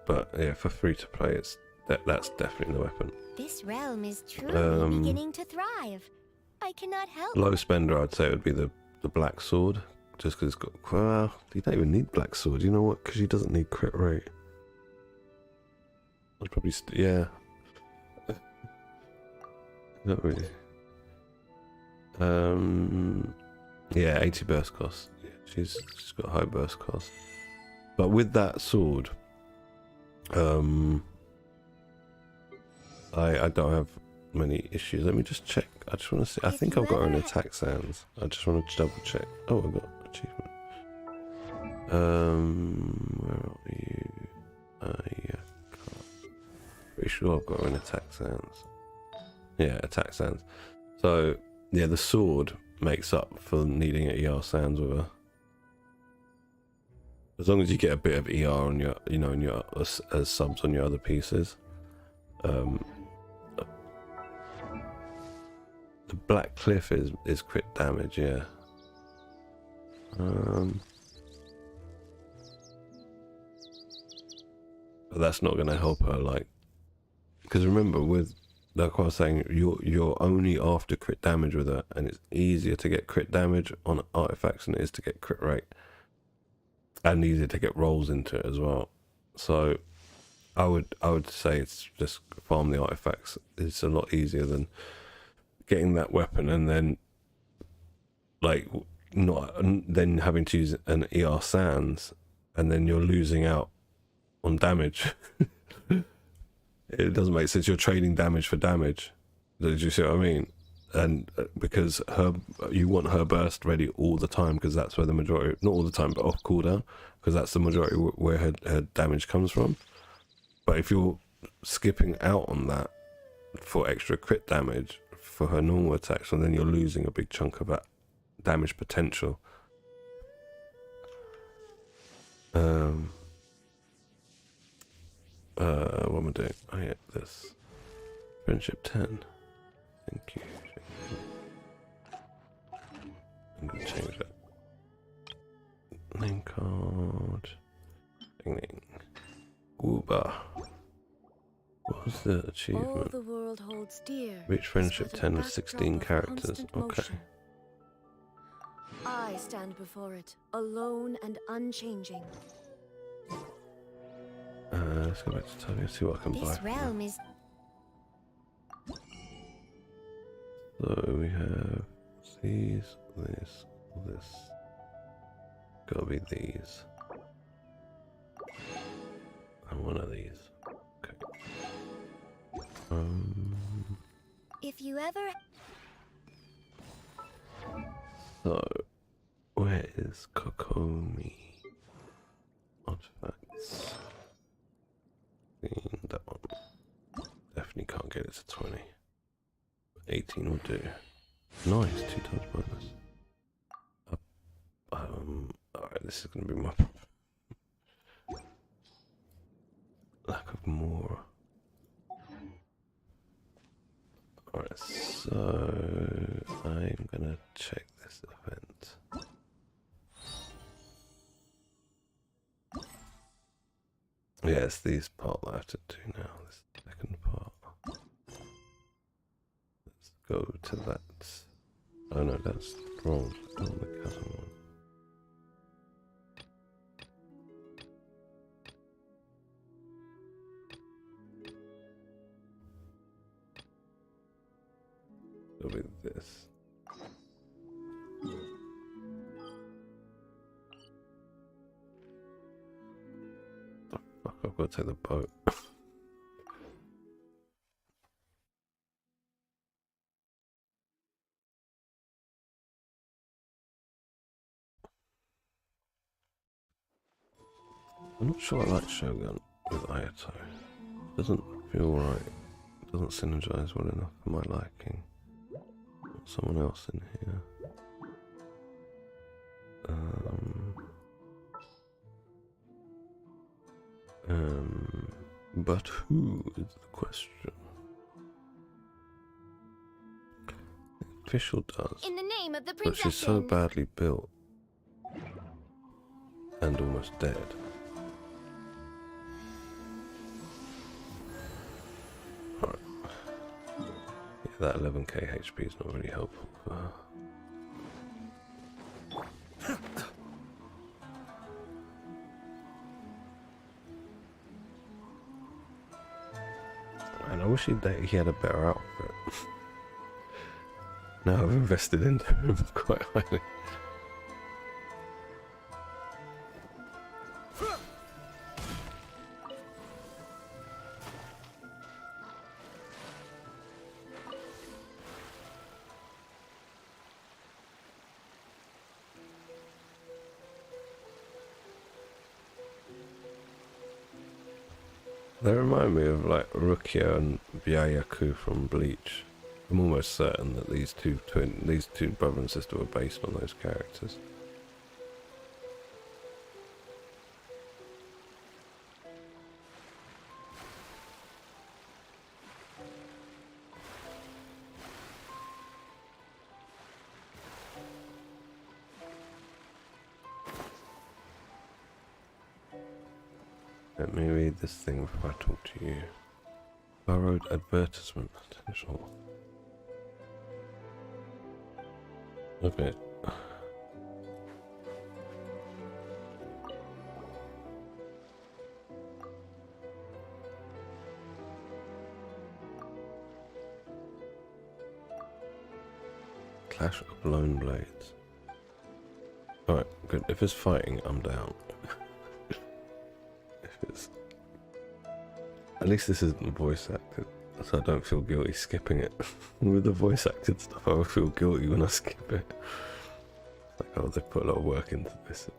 But yeah, for free to play, that's definitely the weapon. This realm is truly beginning to thrive. I cannot help. Low spender, I'd say it would be the black sword, just because it's got. Well, you don't even need black sword. You know what? Because she doesn't need crit rate. I'd probably yeah. Not really. Yeah, 80 burst cost. Yeah, she's got high burst cost. But with that sword. I don't have many issues. Let me just check. I just want to see. I think I've got her in attack sands. I just want to double check. Oh, I got achievement. Where are you? Yeah, Pretty sure I've got her in attack sands. Yeah, attack sands. So yeah, the sword makes up for needing an ER sands with her. As long as you get a bit of ER on your, you know, in your as subs on your other pieces. The Black Cliff is crit damage, yeah. But that's not going to help her, like, because remember, with like I was saying, you're only after crit damage with her, and it's easier to get crit damage on artifacts than it is to get crit rate, and easier to get rolls into it as well. So I would say it's just farm the artifacts. It's a lot easier than getting that weapon and then like not then having to use an ER Sans, and then you're losing out on damage. It doesn't make sense. You're trading damage for damage. Did you see what I mean? And because you want her burst ready all the time, because that's where the majority, not all the time, but off cooldown, because that's the majority where her damage comes from. But if you're skipping out on that for extra crit damage for her normal attacks, and then you're losing a big chunk of that damage potential. What am I doing? Oh yeah, this friendship 10. Thank you. I'm gonna change that name card. Ding ding. Gooba. What was the achievement? All the world holds dear. Reach friendship 10 with 16 characters. Okay. I stand before it, alone and unchanging. Let's go back to Tubby, see what I can buy. This realm is... So we have these, this, this. Gotta be these. And one of these. Okay. If you ever... So, where is Kokomi? Artifacts. That one. Definitely can't get it to 20. 18 will do. Nice, 2 times bonus. Alright, this is gonna be my lack of more. Alright, so I'm gonna check this event. Yeah, it's these part that I have to do now, this second part. Let's go to that. Oh no, that's wrong. Go on the chasm one. It'll be this. The fuck, I've got to take the boat. I'm not sure I like Shogun with Ayato. Doesn't feel right. Doesn't synergize well enough for my liking. Want someone else in here. But who is the question? The official does. In the name of the But princess. she's so badly built and almost dead. Alright. Yeah, that 11k HP is not really helpful for her. And I wish he had a better outfit. Now I've invested into him quite highly. They remind me of like Rukia and Byayaku from Bleach. I'm almost certain that these two brother and sister were based on those characters. Let me read this thing before I talk to you. Borrowed advertisement potential. Okay. Clash of Lone Blades. Alright, good. If it's fighting, I'm down. At least this isn't voice acted, so I don't feel guilty skipping it. With the voice acted stuff, I feel guilty when I skip it. Like, oh, they put a lot of work into this.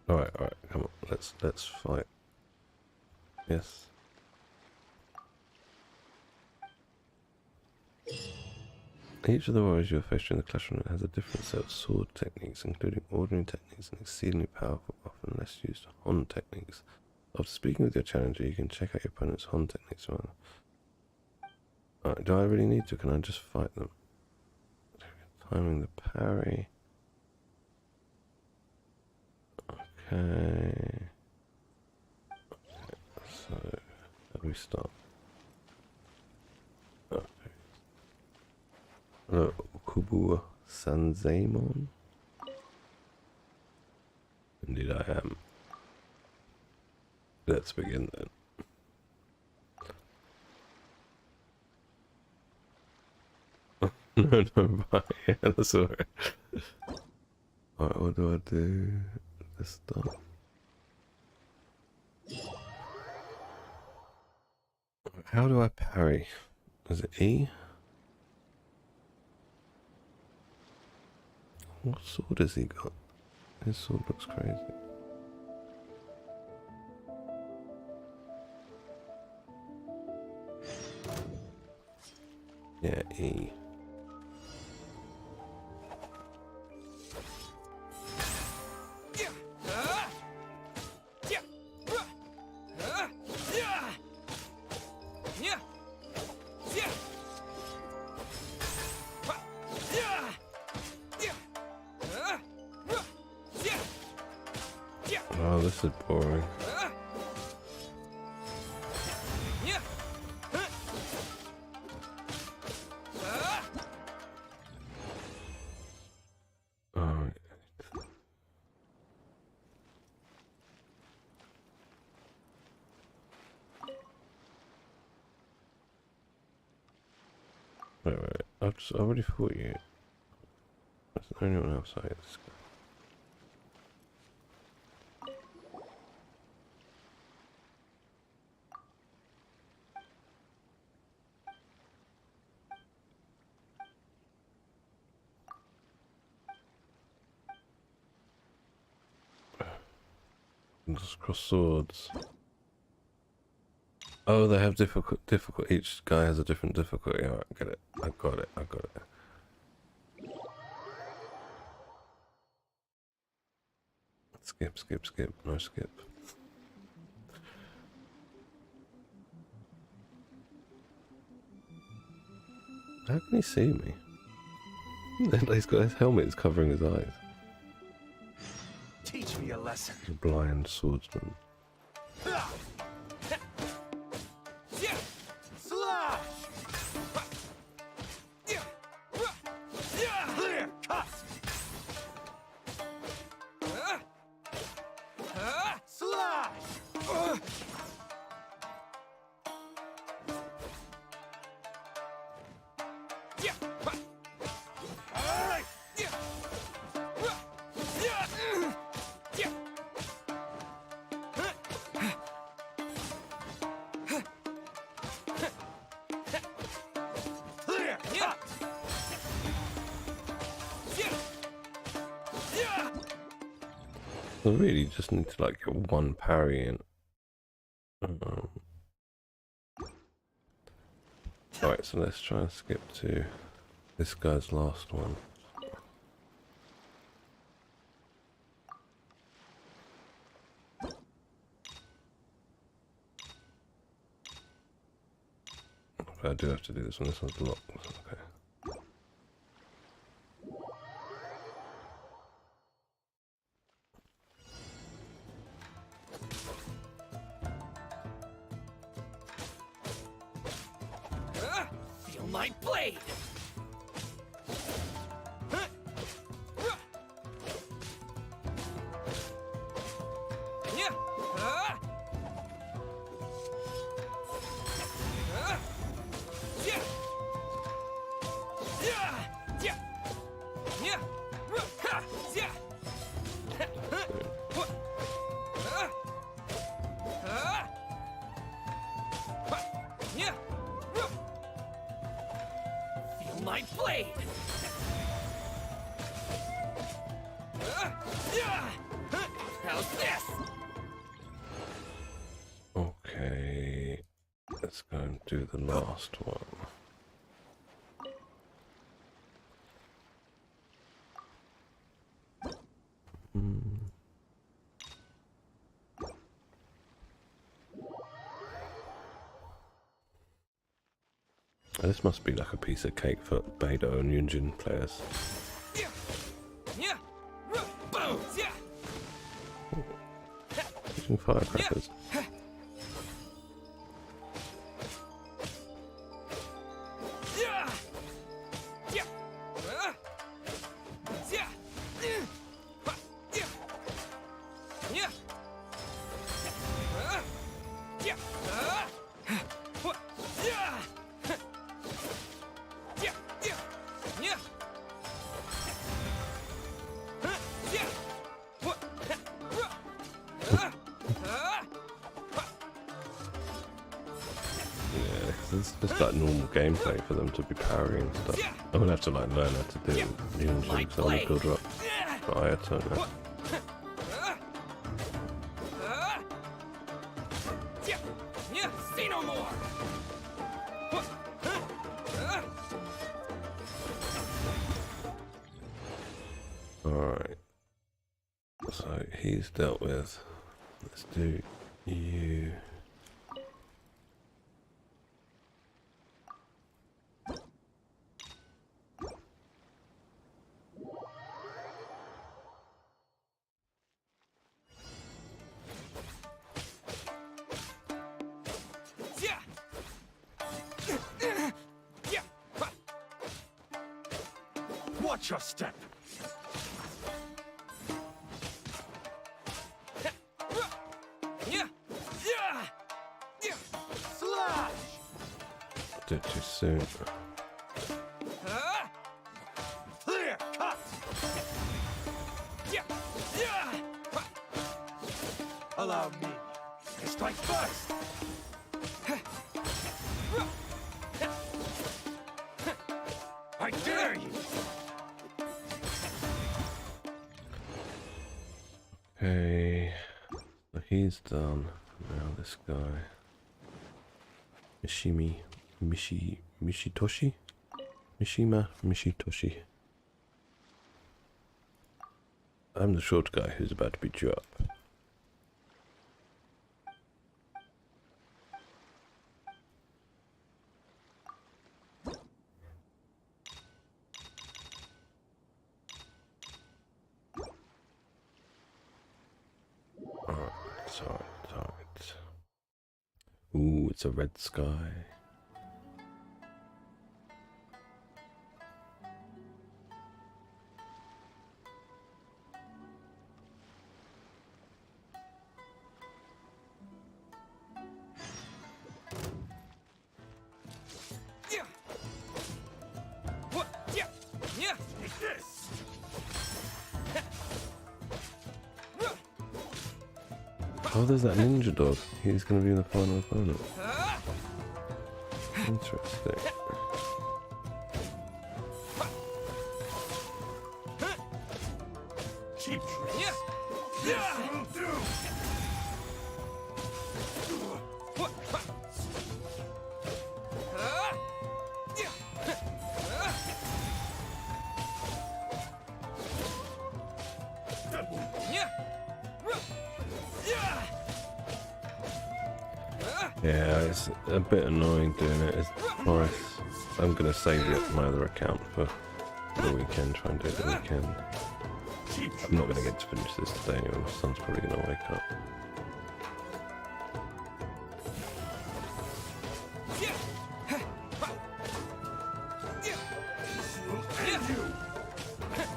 Alright, come on, let's fight. Yes. Each of the warriors you have faced during the clash room has a different set of sword techniques, including ordinary techniques and exceedingly powerful, often less used Hon techniques. After speaking with your challenger, you can check out your opponent's Hon techniques. Alright, do I really need to? Can I just fight them? Timing the parry. Okay. So, how do we start? Okay. Hello, Kubu Sanzaemon? Indeed I am. Let's begin then. No, bye. Yeah, that's alright. Alright, what do I do? This stuff. How do I parry? Is it E? What sword has he got? His sword looks crazy. Yeah, E. Oh, this is boring. Wait. I've already fought you. Is there anyone else I this guy? Just cross swords. Oh, they have difficult. Each guy has a different difficulty. Alright, get it. I got it. Skip. No skip. How can he see me? He's got his helmet is covering his eyes. Teach me a lesson. He's a blind swordsman. Clear cut. Slash. I really just need to like get one parry in. Alright, so let's try and skip to this guy's last one. Okay, I do have to do this one. This one's locked. Okay. Feel my blade! Feel my blade! How's this? Okay, let's go and do the last one. This must be like a piece of cake for beta and Yunjin players. Boom! Using firecrackers. It's just like normal gameplay for them to be parrying stuff. I'm gonna have to like learn how to do Yunjin, so I'm gonna build her up for Ayato now. Say no more! Alright. So he's dealt with. Let's do you. Watch your step! Slash! Did too soon. Clear cut! Allow me to strike first! I dare you! Okay, so he's done. Now this guy, Mishitoshi? Mishima Mishitoshi. I'm the short guy who's about to beat you up. Alright. Ooh, it's a red sky. Take this! Oh, there's that ninja dog. He's going to be the final opponent. Interesting. Cheap tricks. Yeah, it's a bit annoying doing it. It's nice. I'm gonna save it my other account for the weekend. Try and do it the weekend. I'm not gonna get to finish this today anyway. My son's probably gonna wake up.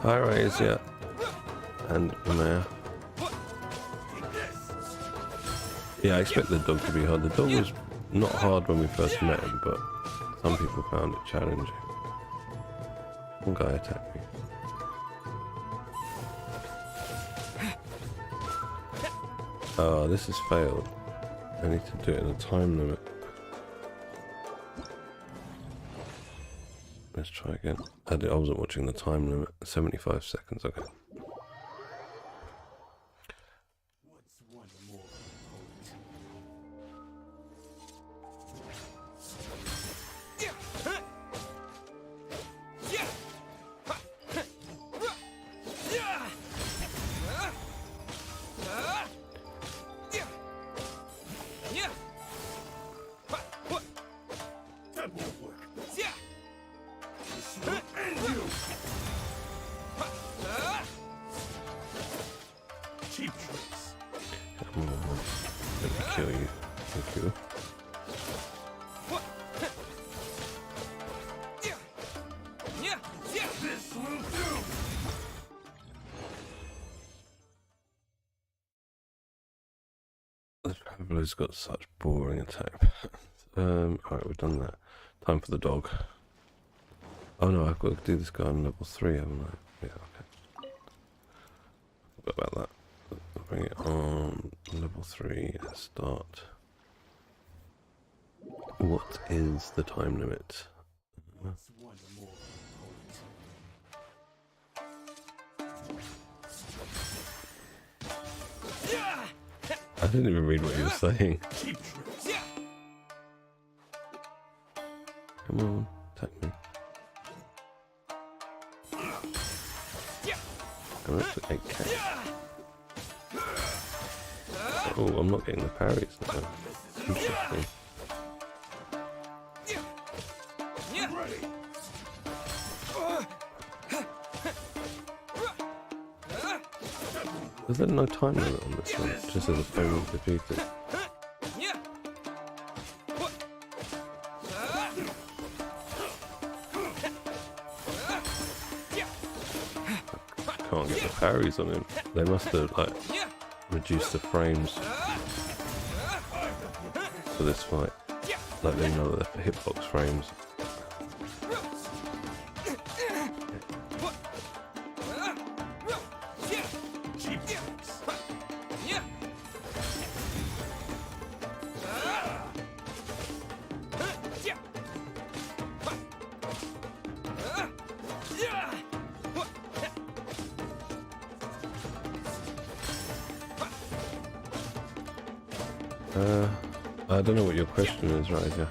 Hi, Raze, yeah. And Maya. Yeah, I expect the dog to be hard. The dog was not hard when we first met him, but some people found it challenging. One guy attacked me. Oh, this has failed. I need to do it in a time limit. Let's try again. I wasn't watching the time limit. 75 seconds, okay. Let me kill you. Thank you. The Traveller's got such boring attack patterns. Alright, we've done that. Time for the dog. Oh no, I've got to do this guy on level 3, haven't I? Yeah, okay. Forgot about that. I'll bring it on level 3 and start. What is the time limit? I didn't even read what he was saying. Come on, attack me. I'm up to 8k. Oh, I'm not getting the parries now. Interesting. Is there no time limit on this one? It just says opponent defeated. Can't get the parries on him. They must have like reduced the frames for this fight. Like they know that the hitbox frames. I don't know what your question is, right? Yeah.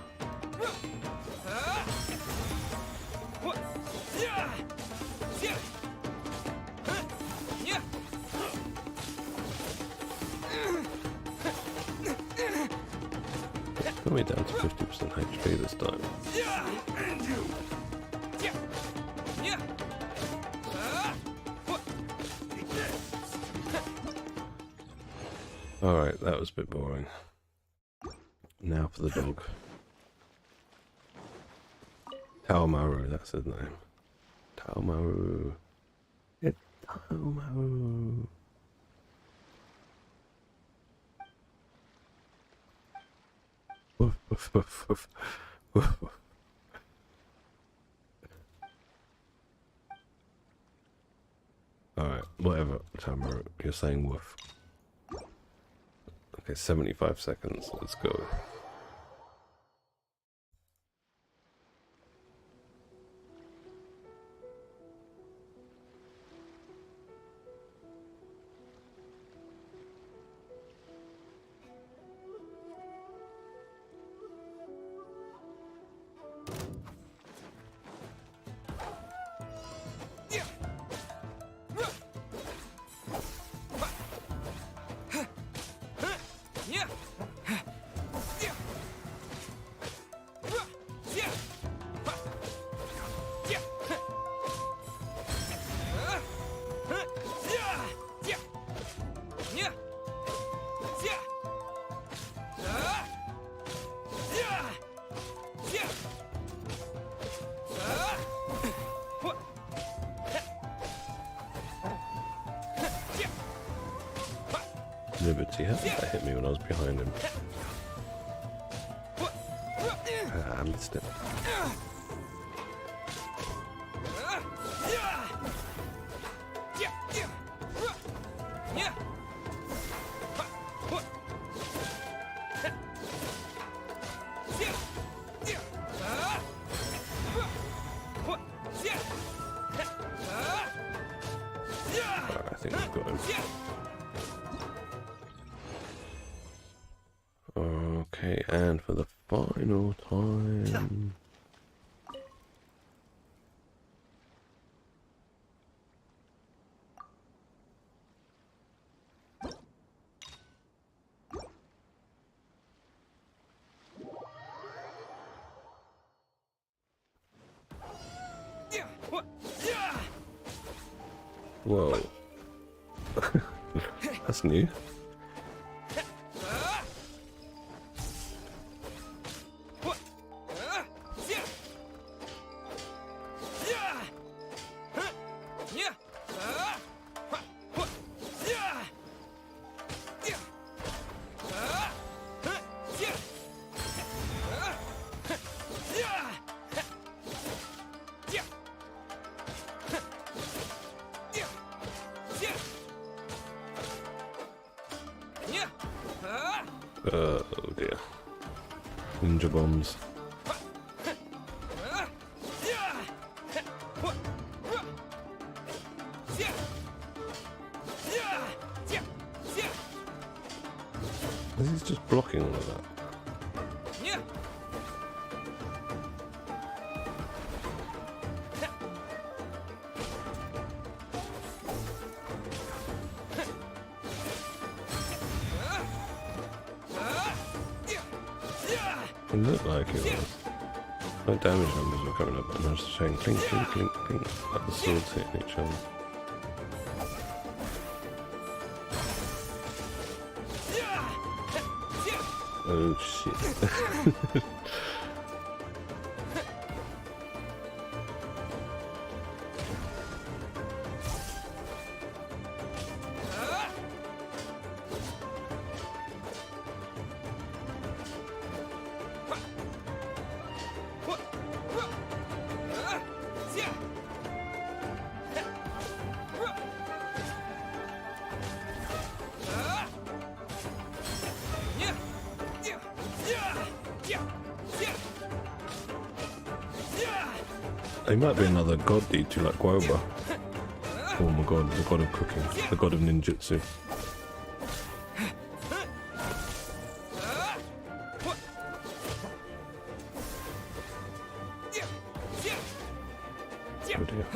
Got me down to 50% HP this time. Alright, that was a bit boring. Now for the dog. Taomaru, that's his name. Taomaru. It's Taomaru. Woof, woof, woof, woof, woof. Alright, whatever, Taomaru. You're saying woof. Okay, 75 seconds. Let's go. Liberty, how did that hit me when I was behind him? I missed it. I think we've got him. Okay, and for the final time... Whoa. That's new. Oh dear. Ninja bombs. This is just blocking all of that. It looked like it was. No damage numbers were coming up, and I was saying clink, clink, clink, clink, like the swords hitting each other. Oh shit. He might be another god D2 like Guoba. Oh my god, the god of cooking, the god of ninjutsu. Oh dear.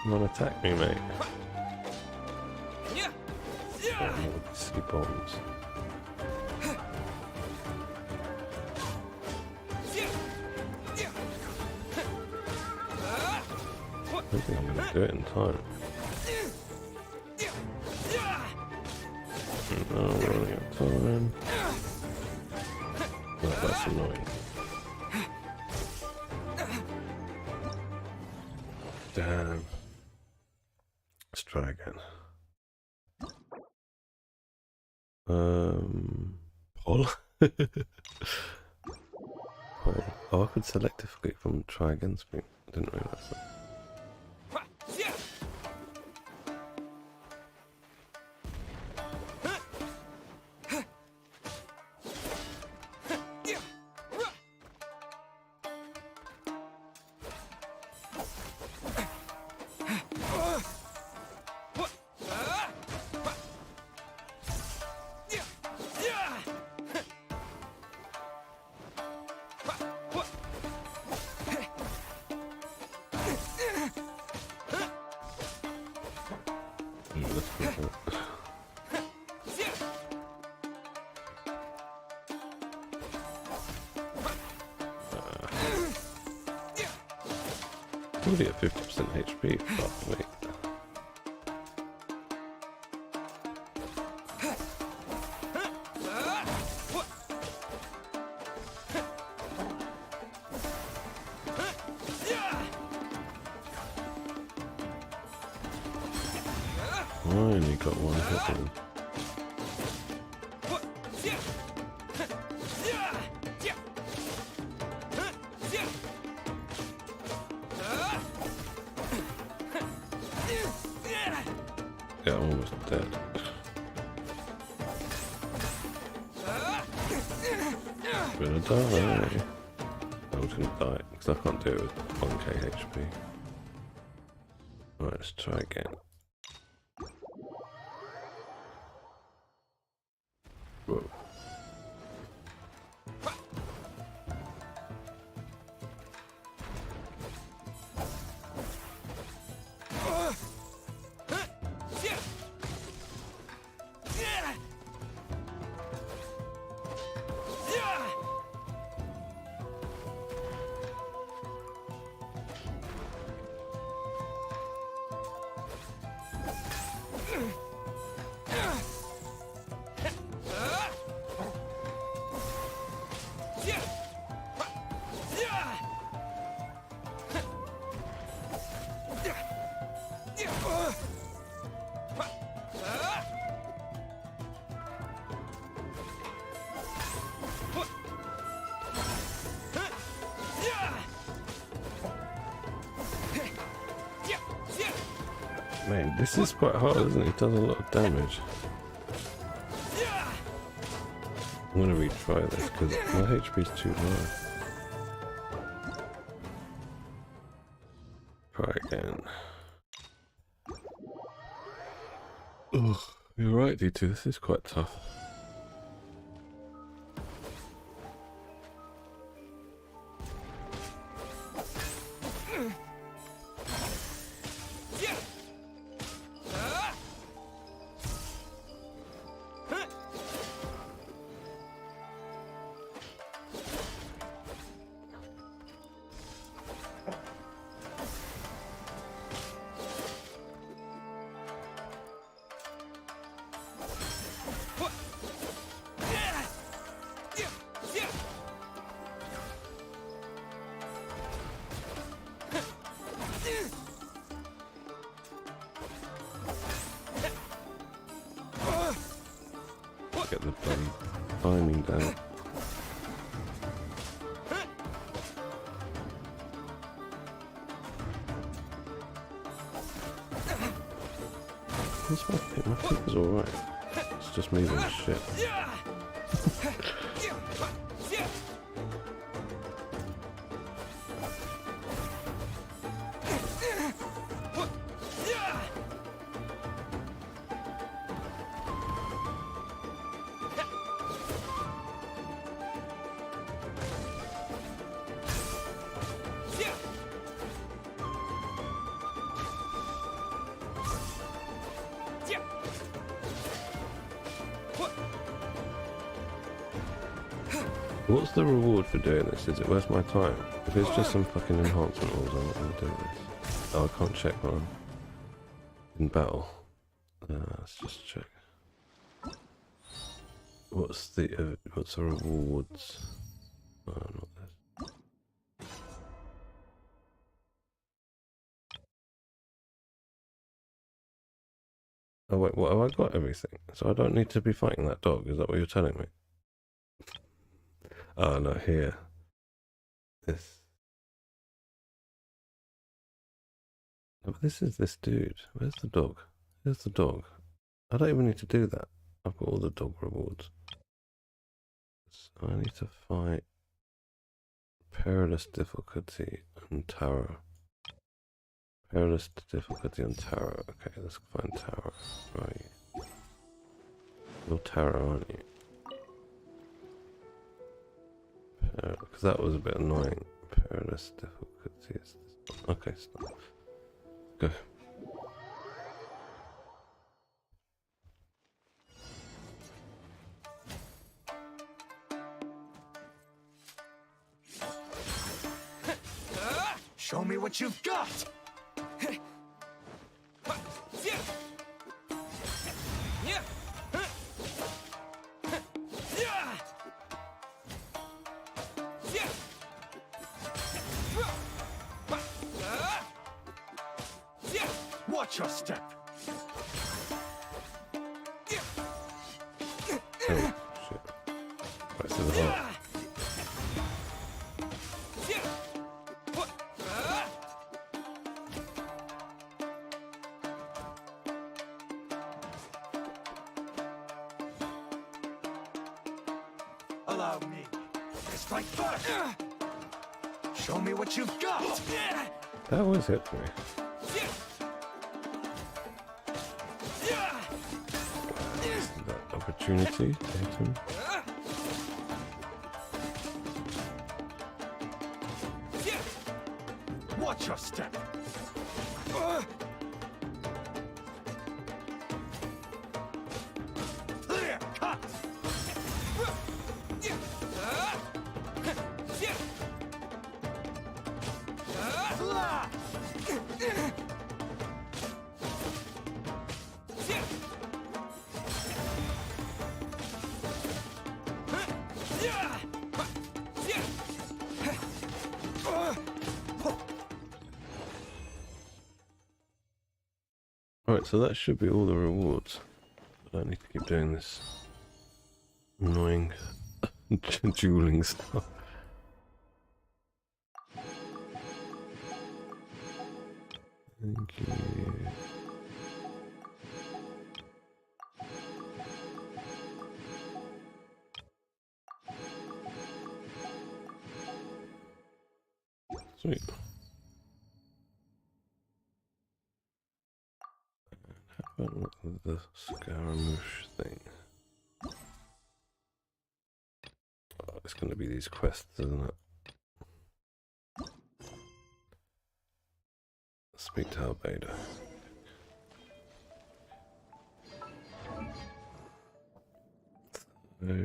Come on, attack me, mate. Oh, silly bombs. I don't think I'm going to do it in time. No, we're running out of time. Oh, that's annoying. Damn. Let's try again. Paul? Paul. Oh, I could selectively from try again screen. I didn't realise that. Already at 50% HP. Fuck me. I only got one hit on him. Yeah, I'm almost dead. Gonna die. I was gonna die because I can't do it with 1k HP. Alright, let's try again. Whoa. Man, this is quite hard, isn't it? It does a lot of damage. I'm gonna retry this because my HP is too low. Try again. Ugh, you're right, D2. This is quite tough. Get the bloody timing down. What's my pick? My pick is alright. It's just me being shit. What's the reward for doing this? Is it worth my time? If it's just some fucking enhancement rules, I'm not going to do this. Oh, I can't check when I'm in battle. Let's just check. What's the rewards? Oh, not this. Oh wait, what have I got? Everything. So I don't need to be fighting that dog. Is that what you're telling me? Oh no, here. This. No, but this is this dude. Where's the dog? Where's the dog? I don't even need to do that. I've got all the dog rewards. So I need to fight perilous difficulty and terror. Perilous difficulty and terror. Okay, let's find terror. Right. You're terror, aren't you? Because that was a bit annoying. Perilous difficulties. Okay, stop. Go. Show me what what you've got! Watch your step! Oh, shit. Right to the heart. Allow me to strike first! Show me what you've got! That was it for me. That opportunity to hit him. Watch your step! Clear cut! Blast! Alright, so that should be all the rewards. I don't need to keep doing this annoying dueling stuff. Thank you. Sweet. How about the Scaramouche thing? Oh, it's going to be these quests, isn't it? Speak to Albedo. So...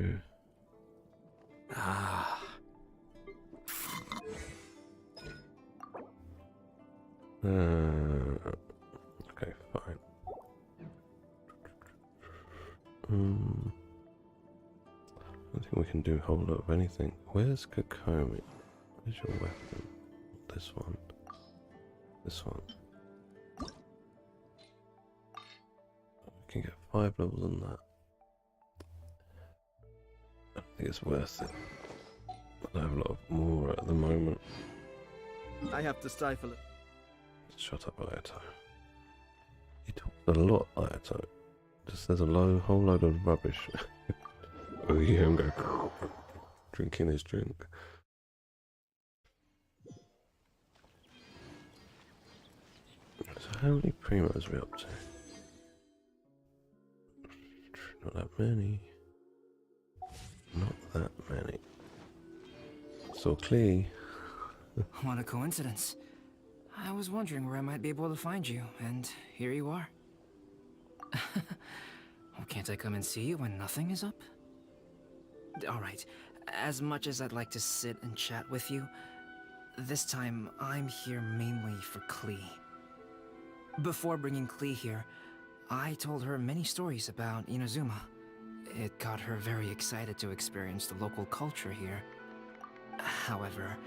okay, fine. I think we can do a whole lot of anything. Where's Kokomi? Where's your weapon? This one. This one. We can get 5 levels on that. I don't think it's worth it. I have a lot more at the moment. I have to stifle it. Shut up, Ayato. He talks a lot, Ayato. Just says a whole load of rubbish. Oh, you hear him go drinking his drink. So how many primos are we up to? Not that many. Not that many. So Klee. What a coincidence. I was wondering where I might be able to find you, and here you are. Well, can't I come and see you when nothing is up? Alright, as much as I'd like to sit and chat with you, this time I'm here mainly for Klee. Before bringing Klee here, I told her many stories about Inazuma. It got her very excited to experience the local culture here. However,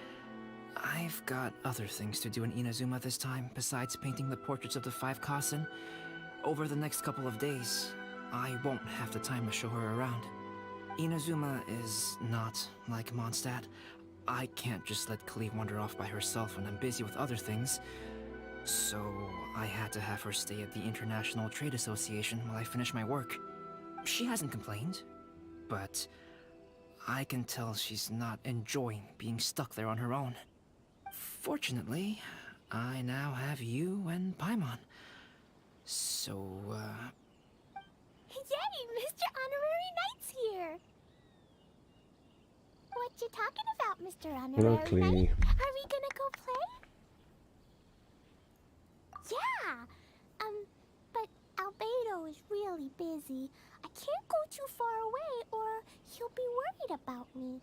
I've got other things to do in Inazuma this time, besides painting the portraits of the 5 Kasen. Over the next couple of days, I won't have the time to show her around. Inazuma is not like Mondstadt. I can't just let Klee wander off by herself when I'm busy with other things. So I had to have her stay at the International Trade Association while I finish my work. She hasn't complained, but I can tell she's not enjoying being stuck there on her own. Fortunately, I now have you and Paimon. So, Yay, Mr. Honorary Knight's here! What you talking about, Mr. Honorary Luckily. Knight? Are we gonna go play? Yeah! But Albedo is really busy. I can't go too far away or he'll be worried about me.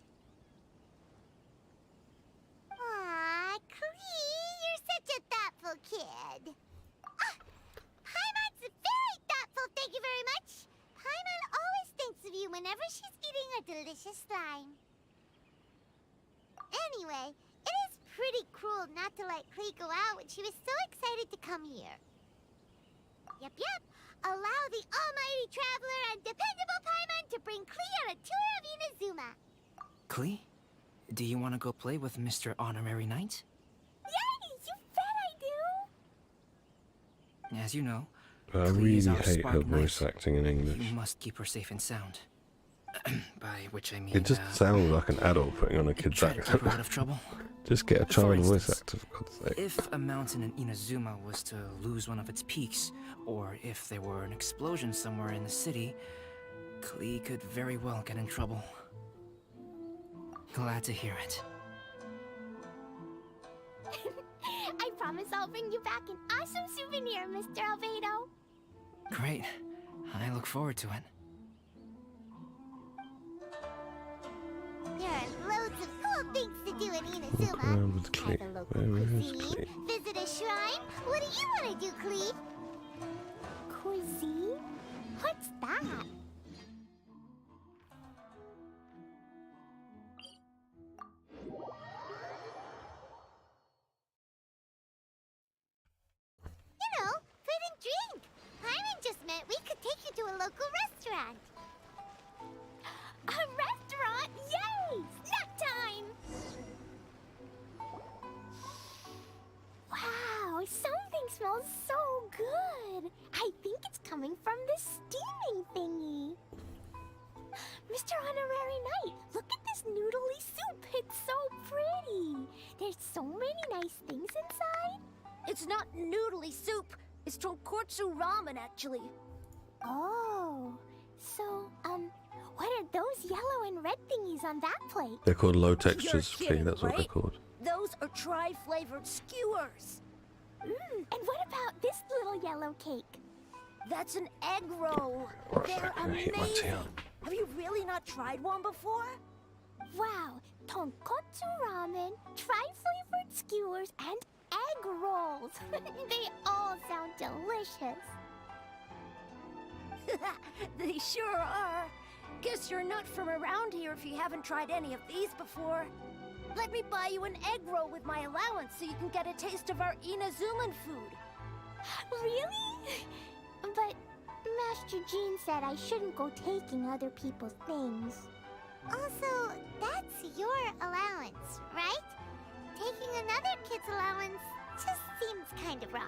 Aw, Klee, you're such a good. Paimon's very thoughtful, thank you very much. Paimon always thinks of you whenever she's eating a delicious slime. Anyway, it is pretty cruel not to let Klee go out when she was so excited to come here. Yep. Allow the almighty traveler and dependable Paimon to bring Klee on a tour of Inazuma. Klee, do you want to go play with Mr. Honorary Knight? Yay! You bet I do! As you know, I Klee really is our hate her Spark voice Knight. acting in English. You must keep her safe and sound. By which I mean, It just sounds like an adult putting on a kid's try to keep accent. her out of trouble. Just get a For child voice instance, actor, for God's sake. If a mountain in Inazuma was to lose one of its peaks, or if there were an explosion somewhere in the city, Klee could very well get in trouble. Glad to hear it. I promise I'll bring you back an awesome souvenir, Mr. Albedo. Great. I look forward to it. There are loads of cool things to do in Walk Inazuma. around with Try Klee. the local Where is cuisine, Klee? visit a shrine. What do you want to do, Klee? Cuisine? What's that? You know, food and drink. Paimon just meant we could take you to a local restaurant. A restaurant? Yay! Snack time! Wow, something smells so good. I think it's coming from this steaming thingy. Mr. Honorary Knight, look at this noodly soup. It's so pretty. There's so many nice things inside. It's not noodly soup. It's tonkotsu ramen, actually. Oh, so, what are those yellow and red thingies on that plate? They're called low textures, You're Klee, kidding, that's what they're right? called. Those are tri-flavored skewers. And what about this little yellow cake? That's an egg roll. Right, They're I'm gonna hit my amazing. tail. Have you really not tried one before? Wow, tonkotsu ramen, tri-flavored skewers, and egg rolls. They all sound delicious. They sure are. Guess you're not from around here if you haven't tried any of these before. Let me buy you an egg roll with my allowance so you can get a taste of our Inazuman food. Really? But Master Jean said I shouldn't go taking other people's things. Also, that's your allowance, right? Taking another kid's allowance just seems kind of wrong.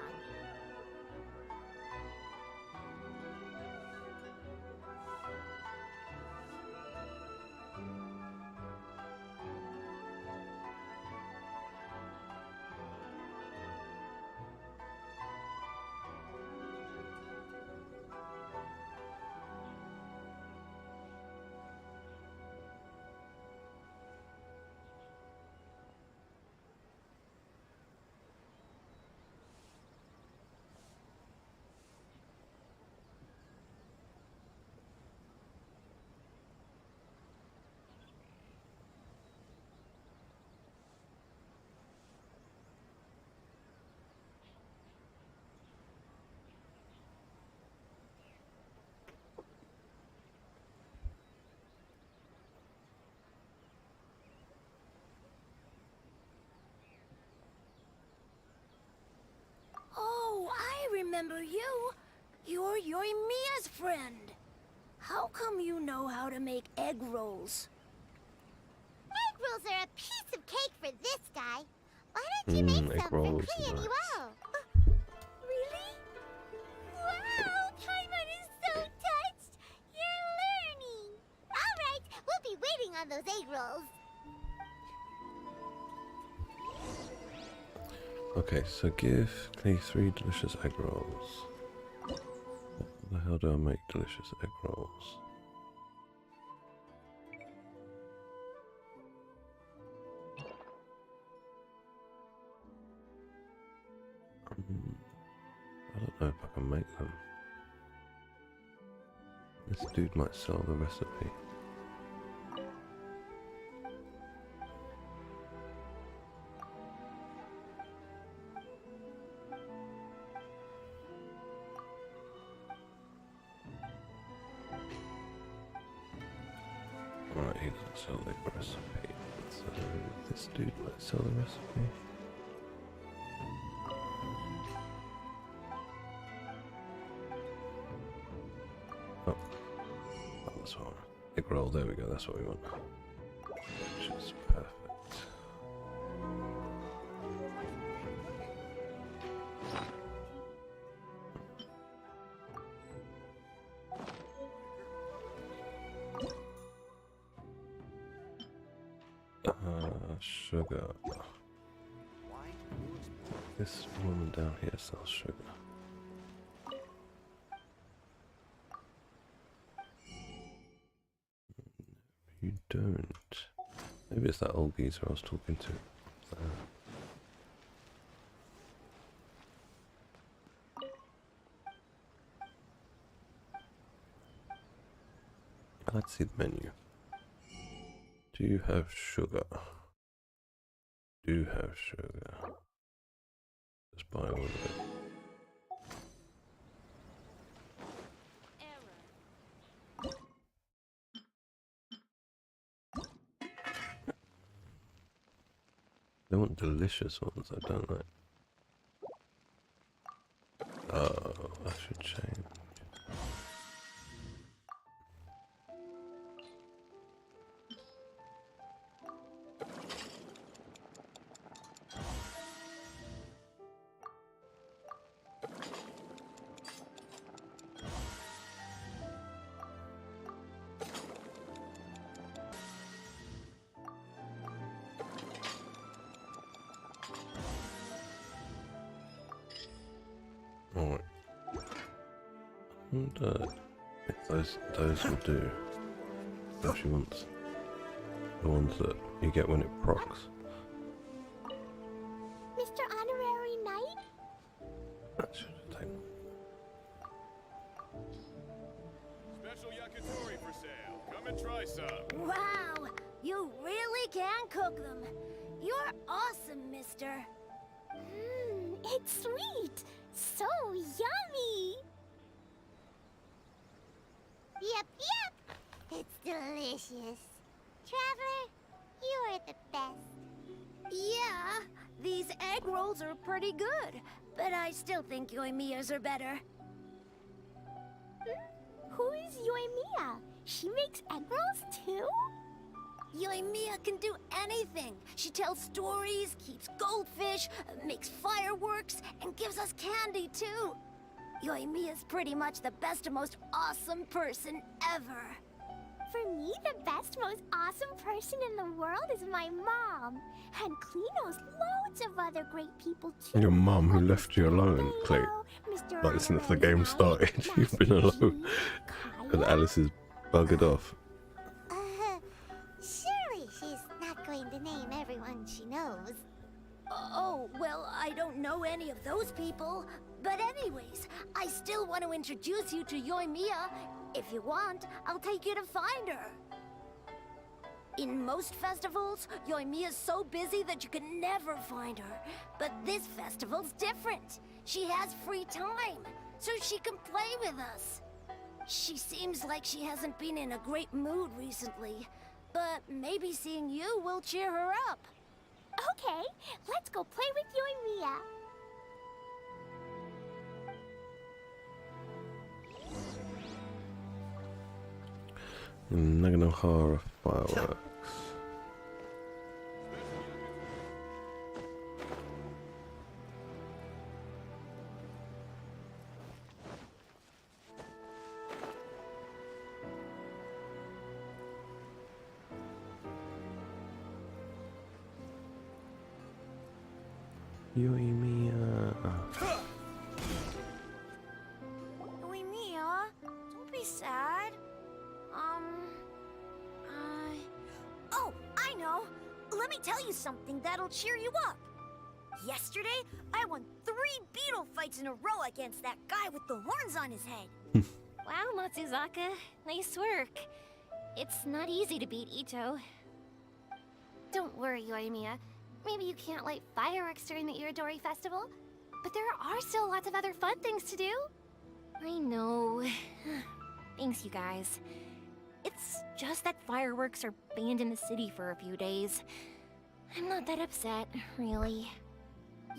Oh, I remember you. You're Yoimiya's friend. How come you know how to make egg rolls? Egg rolls are a piece of cake for this guy. Why don't you make egg some for rolls Klee are and nice. Yuel? Really? Wow, Paimon is so touched. You're learning. All right, we'll be waiting on those egg rolls. Okay, so give Klee 3 delicious egg rolls. How the hell do I make delicious egg rolls? I don't know if I can make them. This dude might sell the recipe. sell the recipe. So this dude might sell the recipe. Oh, that's what I want. Egg roll, there we go, that's what we want. Which is perfect. Sugar. This woman down here sells sugar. You don't. Maybe it's that old geezer I was talking to. Let's see the menu. Do you have sugar? Do have sugar. Just buy all of it. They want delicious ones, I don't like. Oh, I should change. Alright. And if those will do. If she wants the ones that you get when it procs. Mr. Honorary Knight? That should take. Special yakitori for sale. Come and try some. Wow, you really can cook them. You're awesome, mister. It's sweet. So yummy. Yep. It's delicious. Traveler, you are the best. Yeah, these egg rolls are pretty good, but I still think Yoimiya's are better. Who is Yoimiya? She makes egg rolls too? Yoimiya can do anything. She tells stories, keeps goldfish, makes fireworks, and gives us candy too. Yoimiya's pretty much the best and most awesome person ever. For me, the best, most awesome person in the world is my mom. And Klee knows loads of other great people too. Your mum who left you alone, Clay. Mr. Like since the Honorary game Knight, started, you've been Master alone. Chief, And Kaya. Alice is buggered off. Surely she's not going to name everyone she knows. Oh, well, I don't know any of those people. But anyways, I still want to introduce you to Yoimiya. If you want, I'll take you to find her. In most festivals, Yoimiya's so busy that you can never find her. But this festival's different. She has free time, so she can play with us. She seems like she hasn't been in a great mood recently. But maybe seeing you will cheer her up. Okay, let's go play with Yoimiya. Naganohara fireworks. Yoimiya. Yoimiya, don't be sad. Oh, I know. Let me tell you something that'll cheer you up. Yesterday, I won 3 beetle fights in a row against that guy with the horns on his head. Wow, Matsuzaka. Nice work. It's not easy to beat Ito. Don't worry, Yoimiya. Maybe you can't light fireworks during the Iridori Festival, but there are still lots of other fun things to do. I know. Thanks, you guys. It's just that fireworks are banned in the city for a few days. I'm not that upset, really.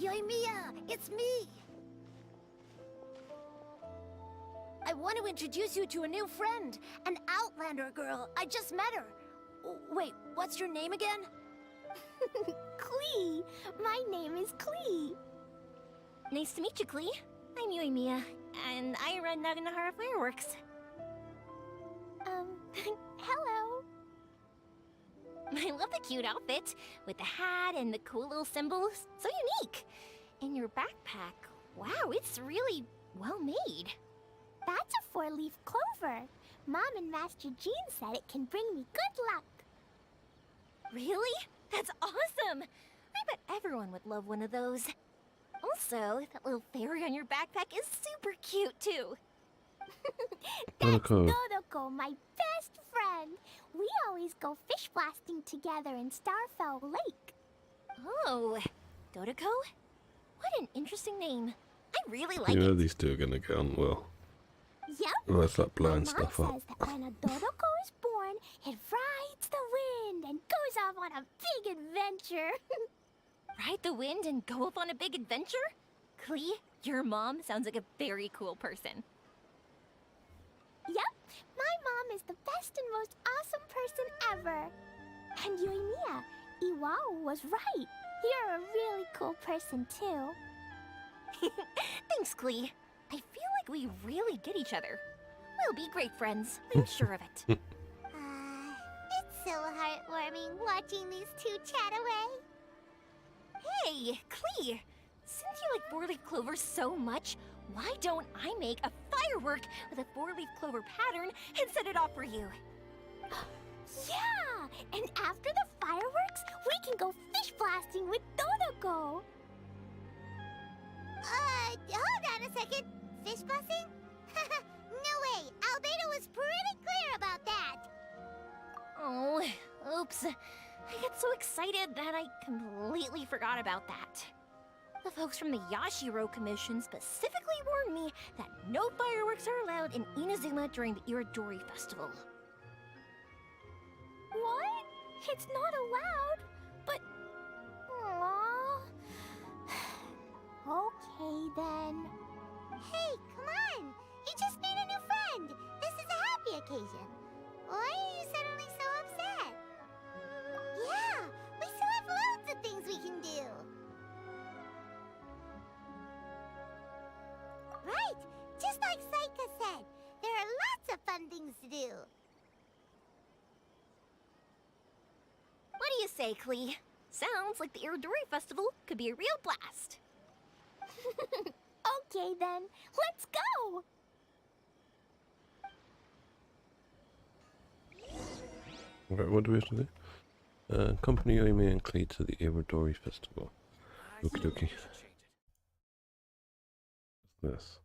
Yoimiya, it's me! I want to introduce you to a new friend, an Outlander girl. I just met her. Wait, what's your name again? Klee! My name is Klee. Nice to meet you, Klee. I'm Yoimiya, and I run Naganahara Fireworks. Hello. I love the cute outfit, with the hat and the cool little symbols. So unique. And your backpack, wow, it's really well made. That's a 4-leaf clover. Mom and Master Jean said it can bring me good luck. Really? That's awesome! I bet everyone would love one of those. Also, that little fairy on your backpack is super cute, too. That's Dodoko, my best friend. We always go fish blasting together in Starfell Lake. Oh, Dodoko? What an interesting name. I really like You know it. these two are gonna get on well. Yep. Well, it's like blowing My mom stuff up. says that when a Dodoko is born, it rides the wind and goes off on a big adventure. Ride the wind and go off on a big adventure? Klee, your mom sounds like a very cool person. Yep, my mom is the best and most awesome person ever. And Yoimiya, Iwao was right. You're a really cool person too. Thanks, Klee. I feel like we really get each other. We'll be great friends. I'm sure of it. It's so heartwarming watching these two chat away. Hey, Klee! Since you like 4-leaf clover so much, why don't I make a firework with a 4-leaf clover pattern and set it off for you? Yeah! And after the fireworks, we can go fish blasting with Dodoko! Hold on a second. Fish blasting? No way! Albedo was pretty clear about that! Oh, oops. I got so excited that I completely forgot about that. The folks from the Yashiro Commission specifically warned me that no fireworks are allowed in Inazuma during the Iridori Festival. What? It's not allowed? But... Aww... Okay, then. Hey, come on! You just made a new friend! This is a happy occasion. Why are you suddenly so upset? Yeah, we still have loads of things we can do. Right, just like Saika said, there are lots of fun things to do. What do you say, Klee? Sounds like the Iridori Festival could be a real blast. Okay then, let's go! Right, what do we have to do? Accompany Yoimiya and Klee to the Iridori Festival. Okie dokie. What's this?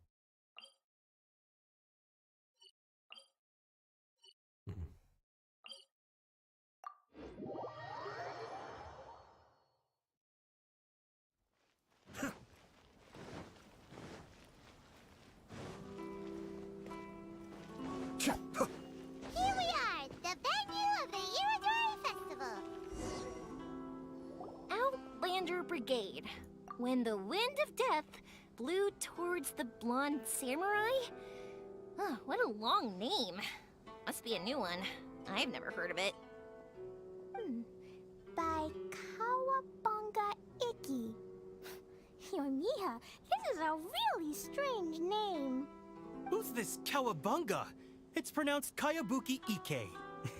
Here we are, the venue of the Iridori Festival. Outlander Brigade. When the wind of death blew towards the blonde samurai? Oh, what a long name. Must be a new one. I've never heard of it. By Kawabanga Iki. Yoimiya, this is a really strange name. Who's this Kawabunga? It's pronounced Kayabuki Ike.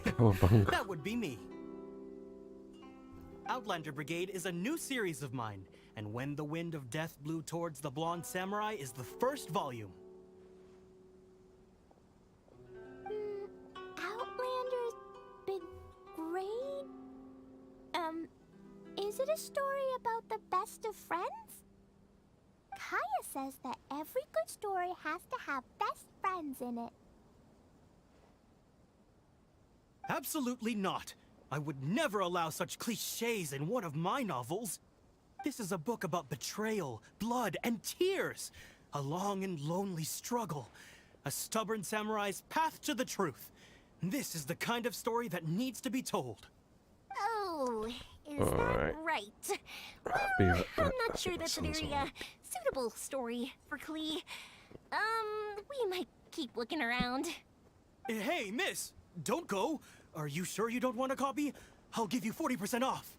Kawabunga. That would be me. Outlander Brigade is a new series of mine, and When the Wind of Death Blew Towards the Blonde Samurai is the first volume. Outlander's Brigade? Is it a story about the best of friends? Kaya says that every good story has to have best friends in it. Absolutely not. I would never allow such cliches in one of my novels. This is a book about betrayal, blood, and tears. A long and lonely struggle. A stubborn samurai's path to the truth. This is the kind of story that needs to be told. Oh, is Alright. that right? Be right I'm back. not sure that's a very suitable story for Klee. We might keep looking around. Hey, miss! Don't go! Are you sure you don't want a copy? I'll give you 40% off.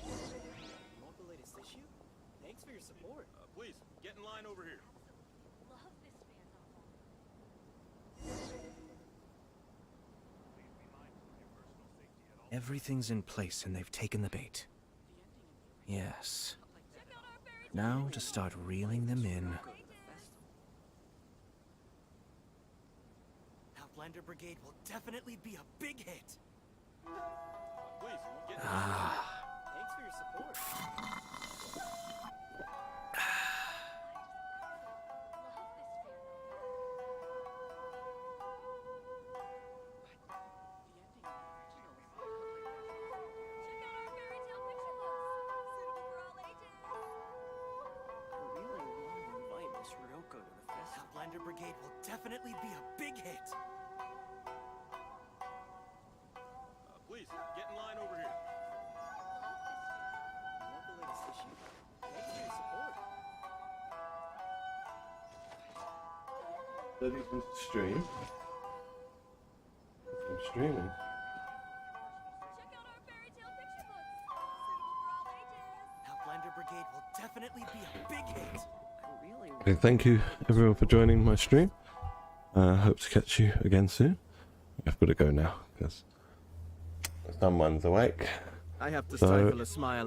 Want the latest issue? Thanks for your support. Please, get in line over here. Everything's in place and they've taken the bait. Yes. Now to start reeling them in. Outlander Brigade will definitely be a big hit. Please, get in line. Thanks for your support. Outlander Brigade will definitely be a big hit. Please, get in line over here. Want the latest issue? Thanks for your support. Ready to stream? I'm streaming. Outlander Brigade will definitely be a big hit. Okay, thank you everyone for joining my stream. Hope to catch you again soon. I've got to go now because someone's awake. I have to So- stifle a smile